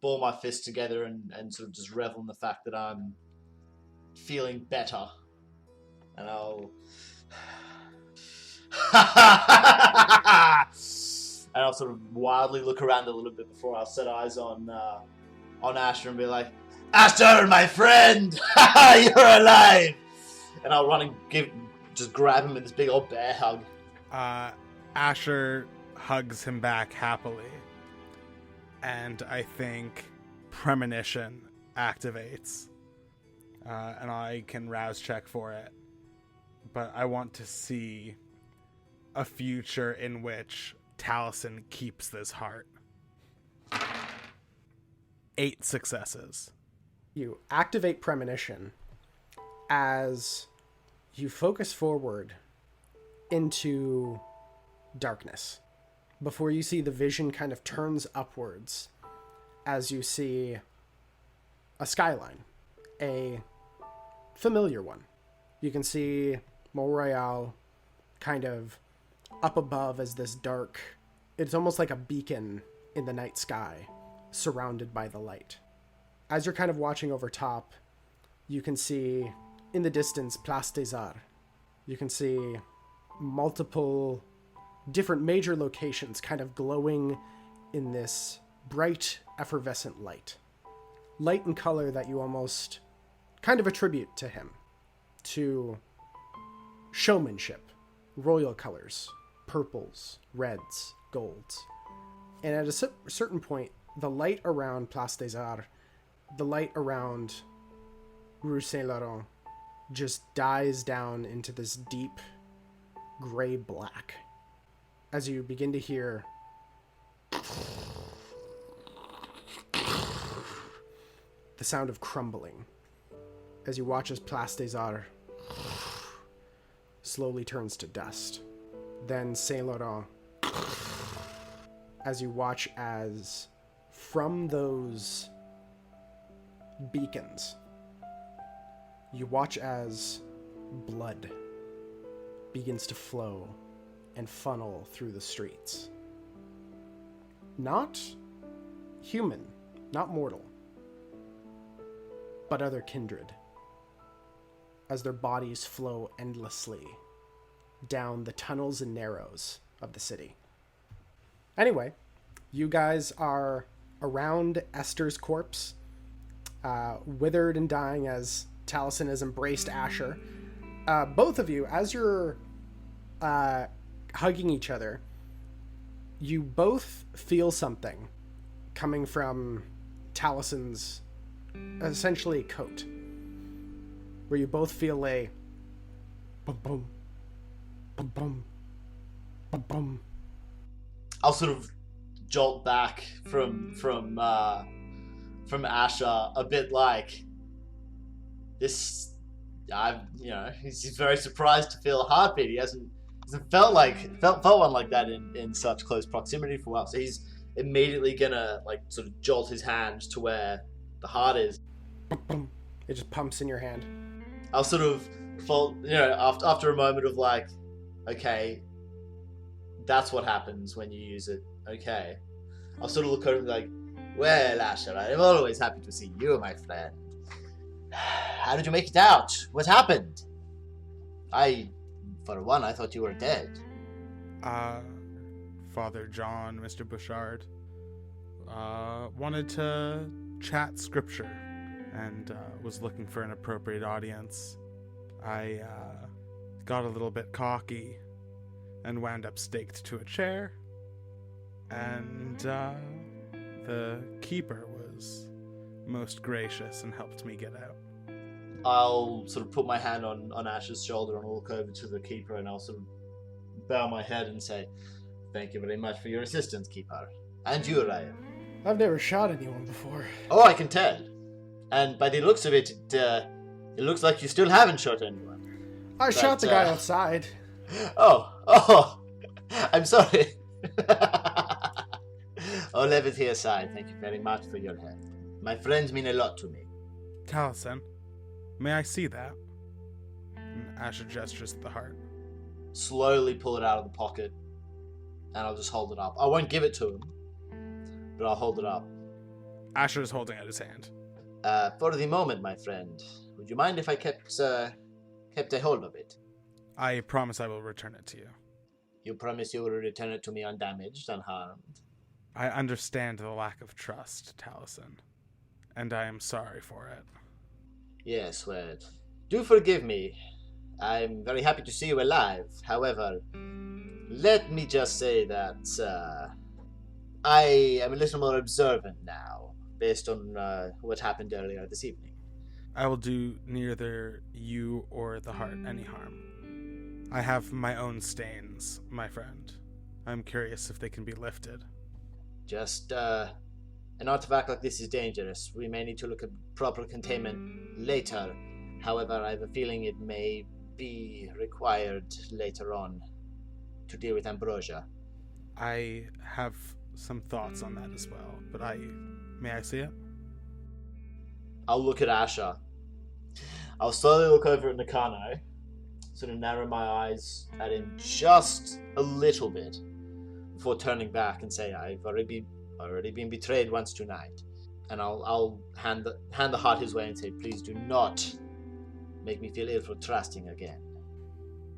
ball my fists together and sort of just revel in the fact that I'm feeling better. And I'll and I'll sort of wildly look around a little bit before I'll set eyes on Asher and be like, Asher, my friend, you're alive! And I'll run and just grab him in this big old bear hug. Asher hugs him back happily, and I think premonition activates, and I can rouse check for it. But I want to see a future in which Taliesin keeps this heart. 8 successes. You activate premonition as you focus forward into darkness. Before you see, the vision kind of turns upwards as you see a skyline, a familiar one. You can see Montreal kind of up above as this dark, it's almost like a beacon in the night sky, surrounded by the light. As you're kind of watching over top, you can see in the distance Place des Arts. You can see multiple different major locations kind of glowing in this bright, effervescent light. Light and color that you almost kind of attribute to him, to showmanship, royal colors, purples, reds, golds. And at a certain point, the light around Place des Arts, the light around Rue Saint-Laurent, just dies down into this deep gray black as you begin to hear the sound of crumbling as you watch as Place des Arts slowly turns to dust. Then Saint-Laurent, as you watch as from those beacons, you watch as blood begins to flow and funnel through the streets. Not human, not mortal, but other kindred, as their bodies flow endlessly down the tunnels and narrows of the city. Anyway, you guys are around Esther's corpse, withered and dying as Taliesin has embraced Asher. Both of you, as you're hugging each other, you both feel something coming from Taliesin's essentially coat, where you both feel a bum bum bum bum bum bum. I'll sort of jolt back from Asher a bit like this. He's very surprised to feel a heartbeat. He hasn't felt one like that in such close proximity for a while. So he's immediately gonna sort of jolt his hand to where the heart is. It just pumps in your hand. I'll sort of after a moment of okay, that's what happens when you use it. Okay, I'll sort of look over and be like, well, Asher, I'm always happy to see you, my friend. How did you make it out? What happened? For one, I thought you were dead. Father John, Mr. Bouchard, wanted to chat scripture and was looking for an appropriate audience. I got a little bit cocky and wound up staked to a chair, and the keeper was most gracious and helped me get out. I'll sort of put my hand on Ash's shoulder and I'll look over to the keeper and I'll sort of bow my head and say, thank you very much for your assistance, keeper. And you, Ryan. I've never shot anyone before. Oh, I can tell. And by the looks of it, it looks like you still haven't shot anyone. I shot the guy outside. Oh, I'm sorry. All levity aside, thank you very much for your help. My friends mean a lot to me. Taliesin, may I see that? And Asher gestures at the heart. Slowly pull it out of the pocket, and I'll just hold it up. I won't give it to him, but I'll hold it up. Asher is holding out his hand. For the moment, my friend, would you mind if I kept a hold of it? I promise I will return it to you. You promise you will return it to me undamaged, unharmed? I understand the lack of trust, Taliesin, and I am sorry for it. Yes, well, do forgive me. I'm very happy to see you alive. However, let me just say that I am a little more observant now, based on what happened earlier this evening. I will do neither you or the heart any harm. I have my own stains, my friend. I'm curious if they can be lifted. Just, an artifact like this is dangerous. We may need to look at proper containment later. However, I have a feeling it may be required later on to deal with ambrosia. I have some thoughts on that as well, but may I see it? I'll look at Asher. I'll slowly look over at Nakano, sort of narrow my eyes at him just a little bit before turning back and say, I've already been betrayed once tonight. And I'll hand the heart his way and say, please do not make me feel ill for trusting again.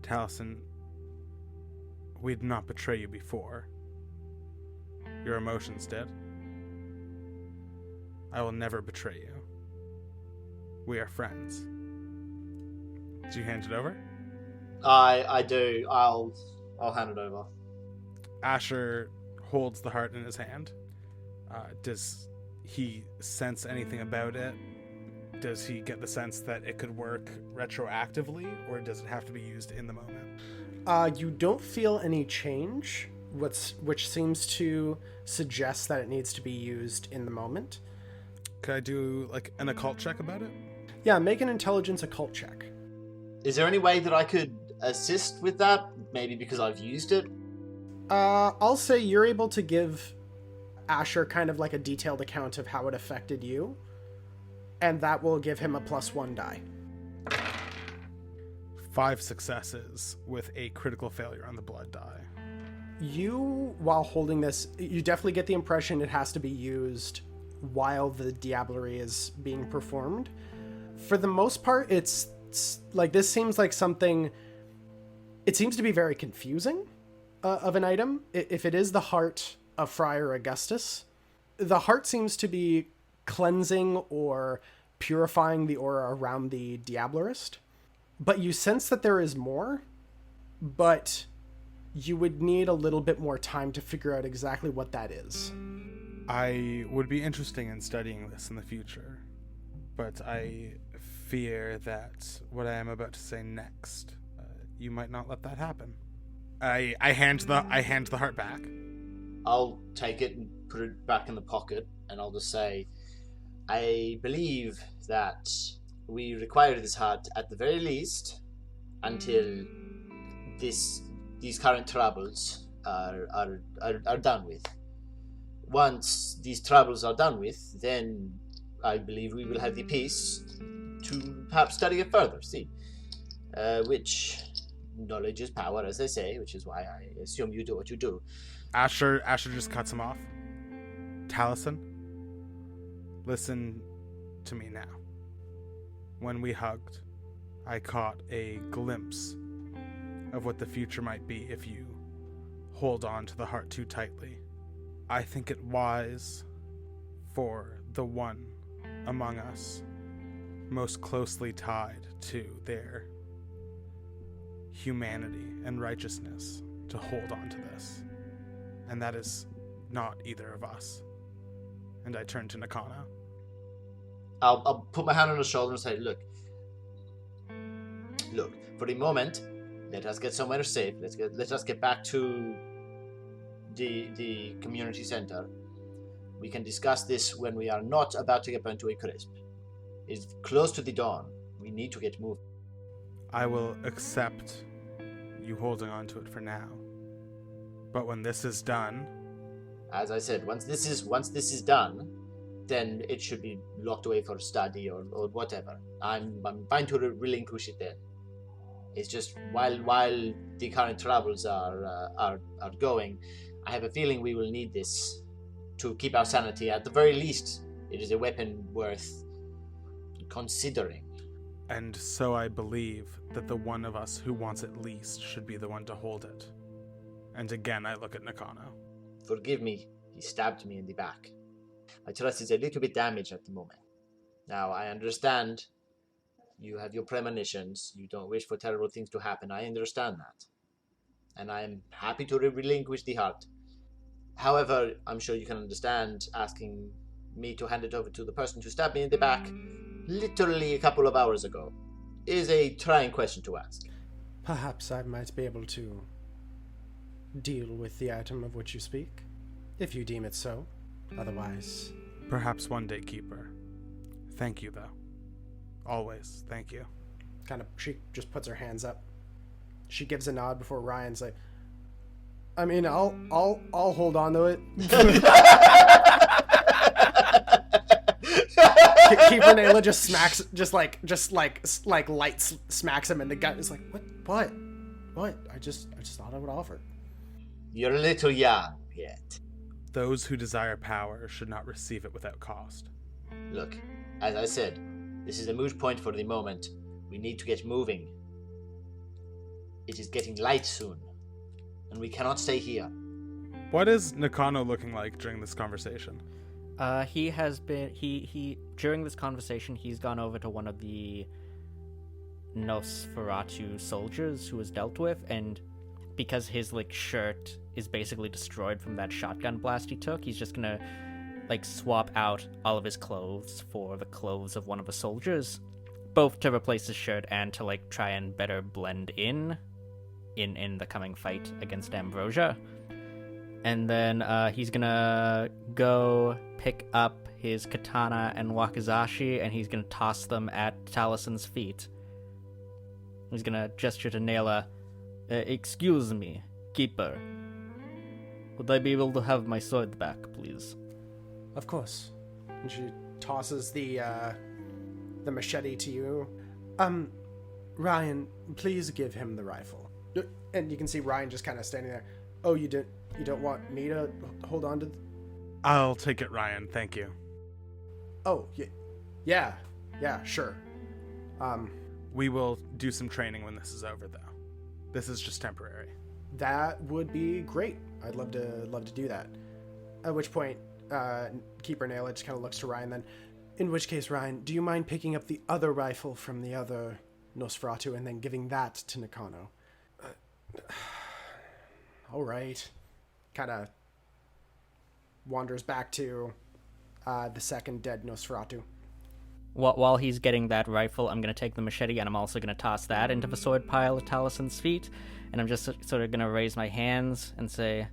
Taliesin, we did not betray you before. Your emotions did. I will never betray you. We are friends. Do you hand it over? I do. I'll hand it over. Asher holds the heart in his hand. Does he sense anything about it? Does he get the sense that it could work retroactively, or does it have to be used in the moment? You don't feel any change, which seems to suggest that it needs to be used in the moment. Could I do like an occult check about it? Yeah, make an intelligence occult check. Is there any way that I could assist with that? Maybe because I've used it? I'll say you're able to give Asher kind of like a detailed account of how it affected you, and that will give him a +1 die. 5 successes with a critical failure on the blood die. You, while holding this, you definitely get the impression it has to be used while the diablerie is being performed. For the most part, it's like, this seems like something, it seems to be very confusing of an item. If it is the heart of Friar Augustus, the heart seems to be cleansing or purifying the aura around the diablerist. But you sense that there is more, but you would need a little bit more time to figure out exactly what that is. I would be interested in studying this in the future, but I fear that what I am about to say next, you might not let that happen. I hand the heart back. I'll take it and put it back in the pocket, and I'll just say, I believe that we require this heart at the very least until these current troubles are done with. Once these troubles are done with, then I believe we will have the peace to perhaps study it further, which knowledge is power, as they say, which is why I assume you do what you do. Asher just cuts him off. Taliesin, listen to me now. When we hugged, I caught a glimpse of what the future might be if you hold on to the heart too tightly. I think it wise for the one among us most closely tied to their humanity and righteousness to hold on to this. And that is not either of us. And I turn to Nakano. I'll put my hand on his shoulder and say, look, for the moment, let us get somewhere safe. Let us get back to the community center. We can discuss this when we are not about to get burnt to a crisp. It's close to the dawn. We need to get moving. I will accept you holding on to it for now. But when this is done... As I said, once this is done, then it should be locked away for study or whatever. I'm fine to relinquish it then. It's just while the current troubles are going, I have a feeling we will need this to keep our sanity. At the very least, it is a weapon worth considering. And so I believe that the one of us who wants it least should be the one to hold it. And again, I look at Nakano. Forgive me, he stabbed me in the back. My trust is a little bit damaged at the moment. Now, I understand you have your premonitions. You don't wish for terrible things to happen. I understand that. And I am happy to relinquish the heart. However, I'm sure you can understand asking me to hand it over to the person who stabbed me in the back literally a couple of hours ago is a trying question to ask. Perhaps I might be able to deal with the item of which you speak, if you deem it so. Otherwise... Perhaps one day, Keeper. Thank you, though. Always, thank you. She just puts her hands up. She gives a nod before Ryan's like, I mean, I'll hold on to it. Keeper Nayla just smacks, just like light smacks him in the gut. It's like, what? I just thought I would offer. You're a little young yet. Those who desire power should not receive it without cost. Look, as I said, this is a moot point for the moment. We need to get moving. It is getting light soon, and we cannot stay here. What is Nakano looking like during this conversation? He has been, during this conversation, he's gone over to one of the Nosferatu soldiers who was dealt with, and because his, shirt is basically destroyed from that shotgun blast he took, he's just gonna, swap out all of his clothes for the clothes of one of the soldiers, both to replace his shirt and to, try and better blend in the coming fight against Ambrosia. And then he's gonna go pick up his katana and wakizashi, and he's gonna toss them at Talison's feet. He's gonna gesture to Nayla. Excuse me, Keeper. Would I be able to have my sword back, please? Of course. And she tosses the machete to you. Ryan, please give him the rifle. And you can see Ryan just kind of standing there. Oh, you don't want me to hold on to... I'll take it, Ryan. Thank you. Oh, yeah, sure. We will do some training when this is over, though. This is just temporary. That would be great. I'd love to do that. At which point, Keeper Nayla just kind of looks to Ryan then. In which case, Ryan, do you mind picking up the other rifle from the other Nosferatu and then giving that to Nakano? All right. Kind of wanders back to the second dead Nosferatu. While he's getting that rifle, I'm going to take the machete and I'm also going to toss that into the sword pile at Talison's feet. And I'm just sort of going to raise my hands and say,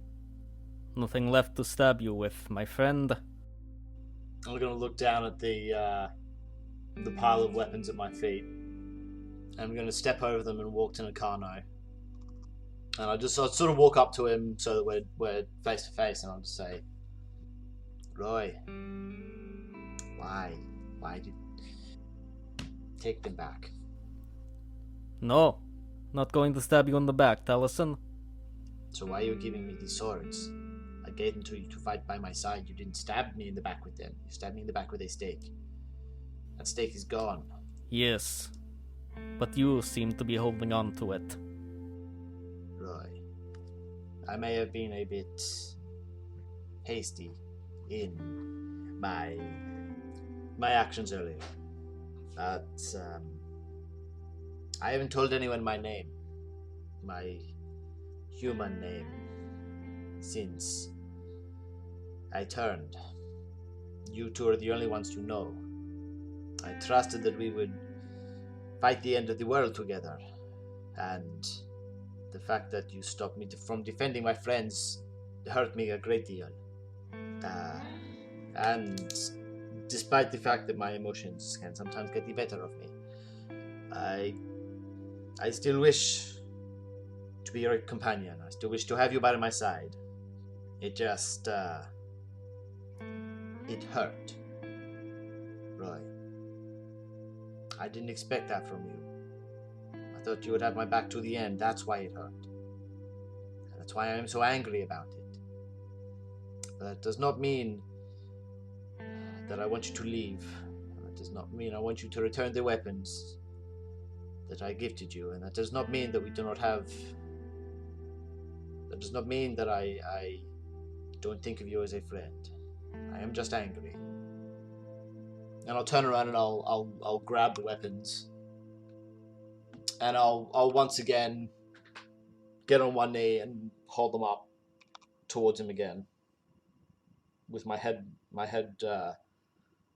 nothing left to stab you with, my friend. I'm going to look down at the pile of weapons at my feet. I'm going to step over them and walk to Nakano. And I'll sort of walk up to him so that we're face to face, and I'll just say, Roy, why did take them back? No, not going to stab you in the back, Taliesin. So why are you giving me these swords? I gave them to you to fight by my side. You didn't stab me in the back with them. You stabbed me in the back with a stake. That stake is gone. Yes, but you seem to be holding on to it. Roy, I may have been a bit hasty in my actions earlier, but I haven't told anyone my name, my human name, since I turned. You two are the only ones to know. I trusted that we would fight the end of the world together, and the fact that you stopped me from defending my friends hurt me a great deal. And despite the fact that my emotions can sometimes get the better of me, I still wish to be your companion. I still wish to have you by my side. It just, it hurt. Roy, I didn't expect that from you. I thought you would have my back to the end. That's why it hurt. And that's why I am so angry about it. But that does not mean that I want you to leave. That does not mean I want you to return the weapons that I gifted you. And that does not mean that we do not have... That does not mean that I don't think of you as a friend. I am just angry. And I'll turn around and I'll grab the weapons. And I'll once again get on one knee and hold them up towards him again, with my head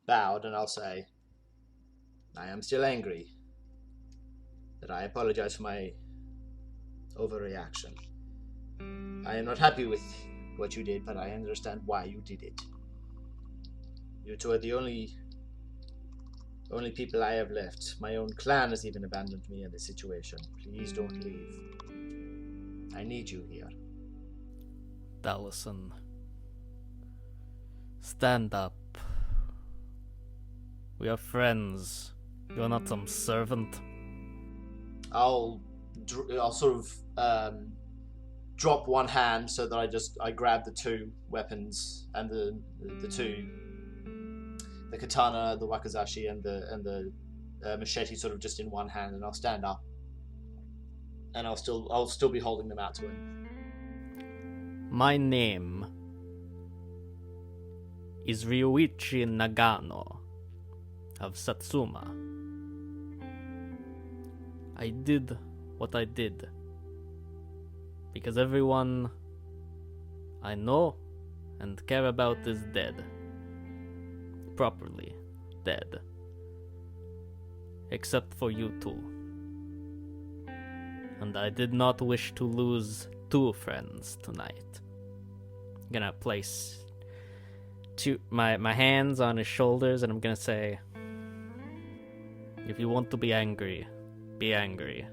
bowed, and I'll say, I am still angry. That I apologize for my overreaction. I am not happy with what you did, but I understand why you did it. You two are the only people I have left. My own clan has even abandoned me in this situation. Please don't leave. I need you here. Dallison, stand up. We are friends. You're not some servant. I'll sort of drop one hand so that I grab the two weapons and the two, the katana, the wakizashi, and the machete sort of just in one hand, and I'll stand up, and I'll still be holding them out to him. My name is Ryuichi Nagano of Satsuma. I did what I did because everyone I know and care about is dead. Properly dead. Except for you two. And I did not wish to lose two friends tonight. I'm gonna place my hands on his shoulders and I'm gonna say, if you want to be angry, be angry.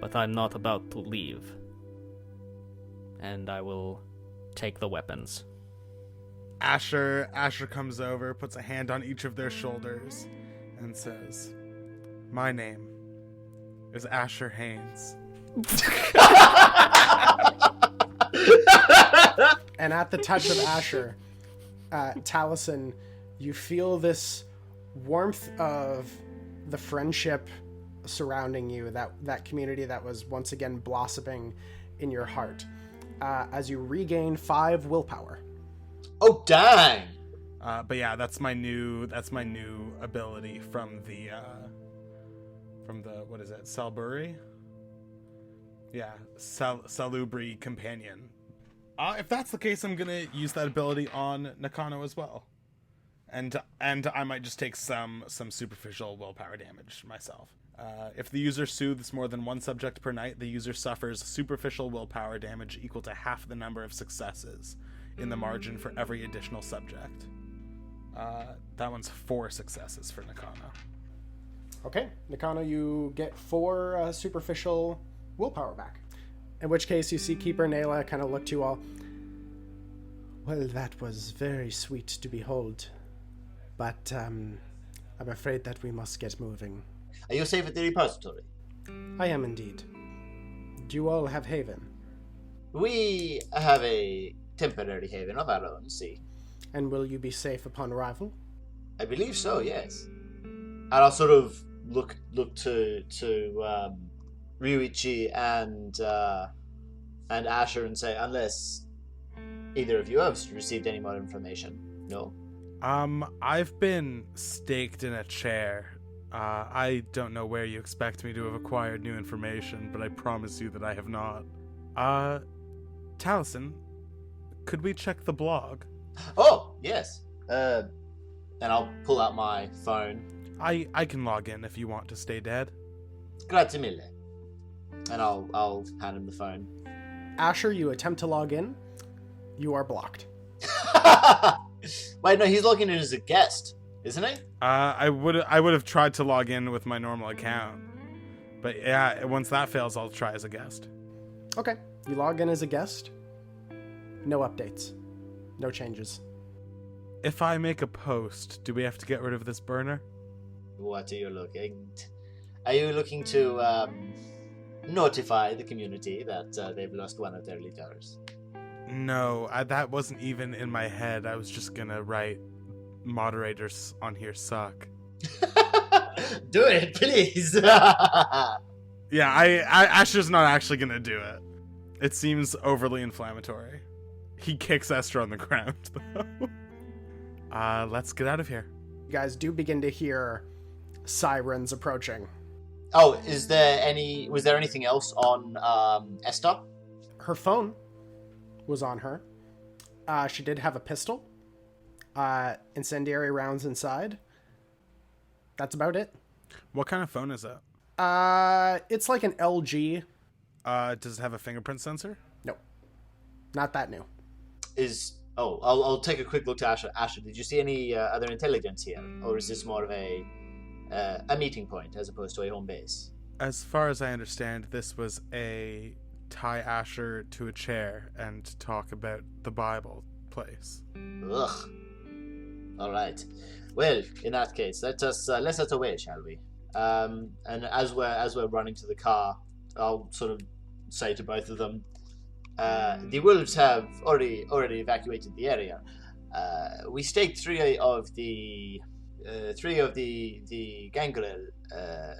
But I'm not about to leave. And I will take the weapons. Asher comes over, puts a hand on each of their shoulders, and says, "My name is Asher Haynes." And at the touch of Asher, Taliesin, you feel this warmth of the friendship surrounding you, that community that was once again blossoming in your heart, as you regain 5 willpower. Oh dang! But yeah, that's my new ability from the what is it? Salubri? Yeah, Salubri Companion. If that's the case, I'm gonna use that ability on Nakano as well, and I might just take some superficial willpower damage myself. If the user soothes more than one subject per night, the user suffers superficial willpower damage equal to half the number of successes in the margin for every additional subject. That one's 4 successes for Nakano. Okay, Nakano, you get 4 superficial willpower back. In which case, you see Keeper Nayla kind of look to you all. Well, that was very sweet to behold, but I'm afraid that we must get moving. Are you safe at the repository? I am indeed. Do you all have haven? We have a temporary haven of our own, see. And will you be safe upon arrival? I believe so, yes. And I'll sort of look to Ryuichi and Asher and say, unless either of you have received any more information. No? I've been staked in a chair. I don't know where you expect me to have acquired new information, but I promise you that I have not. Taliesin, could we check the blog? Oh, yes. And I'll pull out my phone. I can log in if you want to stay dead. Grazie mille. And I'll hand him the phone. Asher, you attempt to log in. You are blocked. Wait, no, he's logging in as a guest, isn't he? I would have tried to log in with my normal account, but yeah, once that fails, I'll try as a guest. Okay, you log in as a guest. No updates. No changes. If I make a post, do we have to get rid of this burner? What are you looking? Are you looking to notify the community that they've lost one of their leaders? No, that wasn't even in my head. I was just gonna write, moderators on here suck. Do it, please. Yeah, Asher's not actually gonna do it. It seems overly inflammatory. He kicks Esther on the ground, though. Let's get out of here. You guys do begin to hear sirens approaching. Oh, was there anything else on Esther? Her phone was on her. She did have a pistol. Incendiary rounds inside. That's about it. What kind of phone is it? It's like an LG. Does it have a fingerprint sensor? No, not that new. I'll take a quick look to Asher. Asher, did you see any other intelligence here, or is this more of a meeting point as opposed to a home base? As far as I understand, this was a tie Asher to a chair and talk about the Bible place. Ugh. All right. Well, in that case, let us away, shall we? And as we're running to the car, I'll sort of say to both of them, the wolves have already evacuated the area. We staked three of the gangrel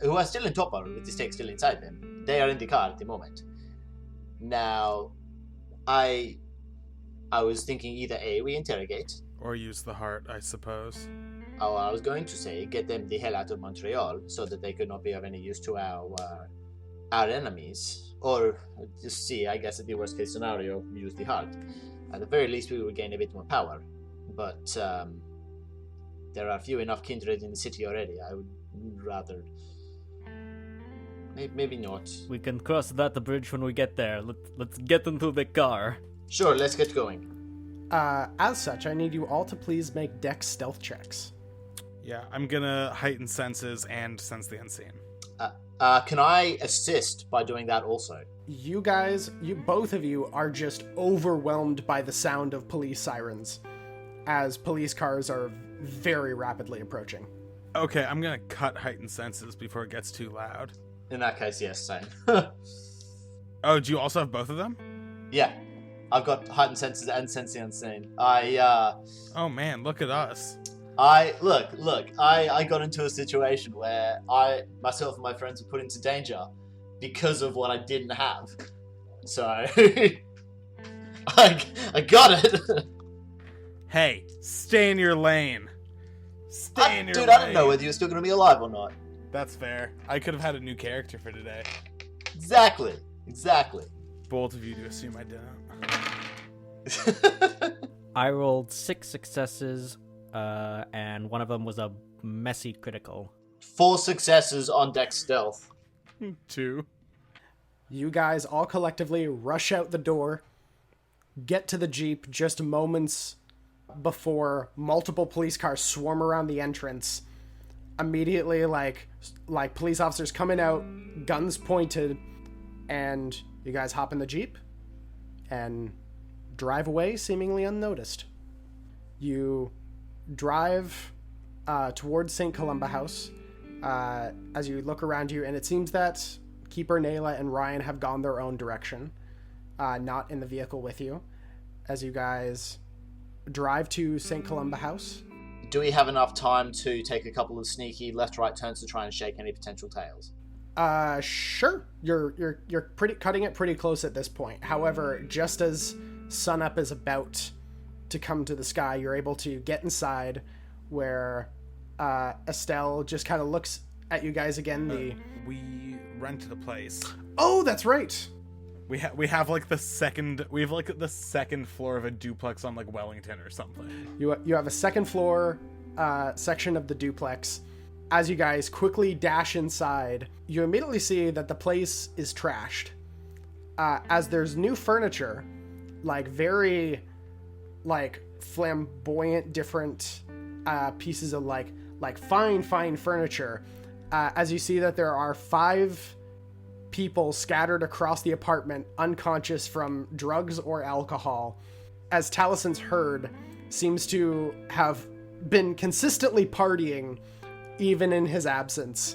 who are still in Topper with the stake still inside them. They are in the car at the moment. Now, I was thinking either A, we interrogate, or use the heart, I suppose. or I was going to say get them the hell out of Montreal so that they could not be of any use to our enemies. Or just see, I guess, at the worst case scenario, use the heart. At the very least, we would gain a bit more power. But there are few enough kindred in the city already. I would rather... Maybe not. We can cross that bridge when we get there. Let's get into the car. Sure, let's get going. As such, I need you all to please make Dex stealth checks. Yeah, I'm gonna heighten senses and sense the unseen. Can I assist by doing that also? You guys, both of you are just overwhelmed by the sound of police sirens as police cars are very rapidly approaching. Okay, I'm gonna cut heightened senses before it gets too loud. In that case, yes, same. Oh, do you also have both of them? Yeah, I've got heightened senses and sense the unseen. Oh man, look at us. I got into a situation where myself and my friends were put into danger because of what I didn't have. So I got it. Hey, stay in your lane. Stay in your lane. Dude, I don't know whether you're still gonna be alive or not. That's fair. I could have had a new character for today. Exactly. Bold of you to assume I didn't. I rolled 6 successes, and one of them was a messy critical. 4 successes on Dex Stealth. 2. You guys all collectively rush out the door, get to the Jeep just moments before multiple police cars swarm around the entrance. Immediately, like police officers coming out, guns pointed, and you guys hop in the Jeep and drive away seemingly unnoticed. You drive towards St. Columba House as you look around you, and it seems that Keeper Nayla and Ryan have gone their own direction, not in the vehicle with you. As you guys drive to St. Columba House. Do we have enough time to take a couple of sneaky left-right turns to try and shake any potential tails? Sure. You're cutting it pretty close at this point. However, just as sunup is about to come to the sky, you're able to get inside where Estelle just kind of looks at you guys again. We rented a place. Oh, that's right. We have the second floor of a duplex on like Wellington or something. You have a second floor section of the duplex. As you guys quickly dash inside, you immediately see that the place is trashed. As there's new furniture, very flamboyant, different pieces of fine furniture. As you see that there are 5 people scattered across the apartment, unconscious from drugs or alcohol, as Talison's herd seems to have been consistently partying even in his absence.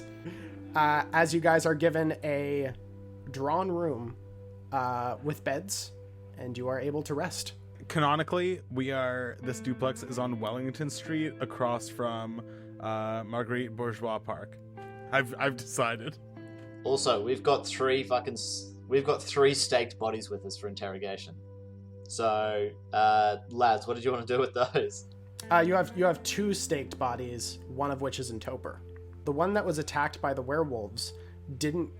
As you guys are given a drawn room with beds, and you are able to rest. Canonically, this duplex is on Wellington Street across from Marguerite Bourgeois Park. I've decided. Also, we've got 3 staked bodies with us for interrogation. So, lads, what did you want to do with those? You have 2 staked bodies, one of which is in Topper. The one that was attacked by the werewolves didn't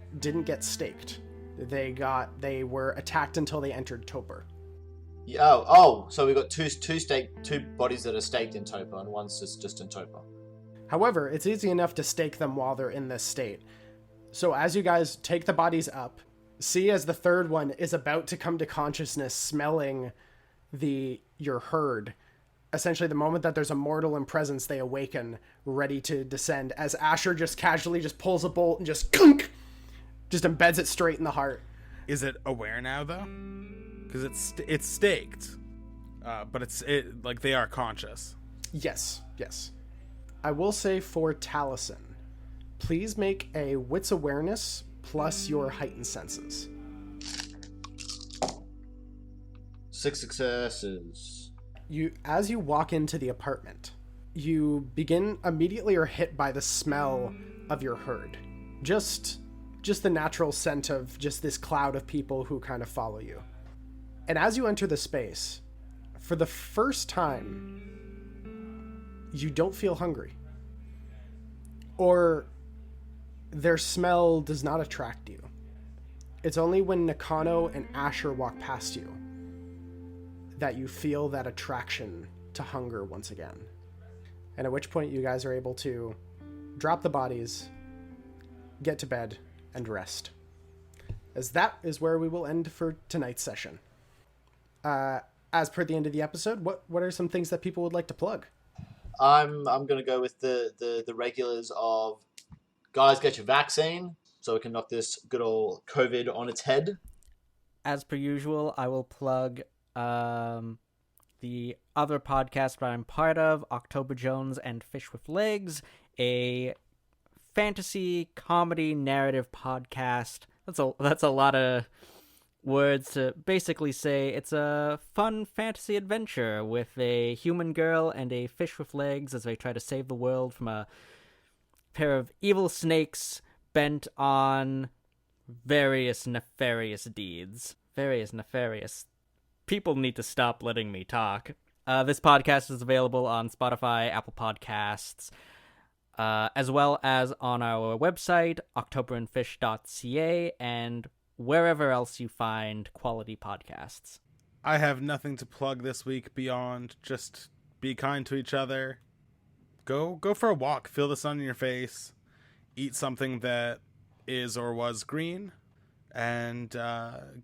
get staked. They were attacked until they entered Topper. So we got two bodies that are staked in Topper, and one's just in Topper. However, it's easy enough to stake them while they're in this state. So as you guys take the bodies up, see as the third one is about to come to consciousness, smelling your herd. Essentially, the moment that there's a mortal in presence, they awaken, ready to descend, as Asher just casually just pulls a bolt and just kunk, just embeds it straight in the heart. Is it aware now, though? Because it's staked, but like they are conscious. Yes. I will say for Taliesin, please make a wits awareness plus your heightened senses. 6 successes. As you walk into the apartment, you immediately are hit by the smell of your herd. Just the natural scent of just this cloud of people who kind of follow you. And as you enter the space, for the first time, you don't feel hungry. Or their smell does not attract you. It's only when Nakano and Asher walk past you that you feel that attraction to hunger once again. And at which point you guys are able to drop the bodies, get to bed, and rest. As that is where we will end for tonight's session. As per the end of the episode, what are some things that people would like to plug? I'm gonna go with the regulars of, guys, get your vaccine so we can knock this good old COVID on its head. As per usual, I will plug the other podcast that I'm part of, October Jones and Fish with Legs, a fantasy comedy narrative podcast. That's a lot of words to basically say it's a fun fantasy adventure with a human girl and a fish with legs as they try to save the world from a pair of evil snakes bent on various nefarious deeds. Various nefarious. People need to stop letting me talk. This podcast is available on Spotify, Apple Podcasts, as well as on our website, octoberandfish.ca, and wherever else you find quality podcasts. I have nothing to plug this week beyond just be kind to each other. Go for a walk, feel the sun in your face, eat something that is or was green, and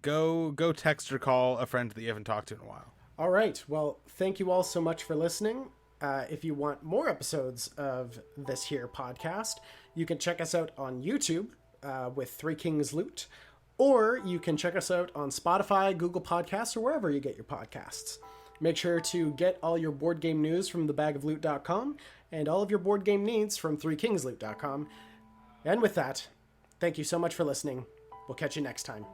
go text or call a friend that you haven't talked to in a while. All right. Well, thank you all so much for listening. If you want more episodes of this here podcast, you can check us out on YouTube with Three Kings Loot, or you can check us out on Spotify, Google Podcasts, or wherever you get your podcasts. Make sure to get all your board game news from thebagofloot.com and all of your board game needs from threekingsloot.com. And with that, thank you so much for listening. We'll catch you next time.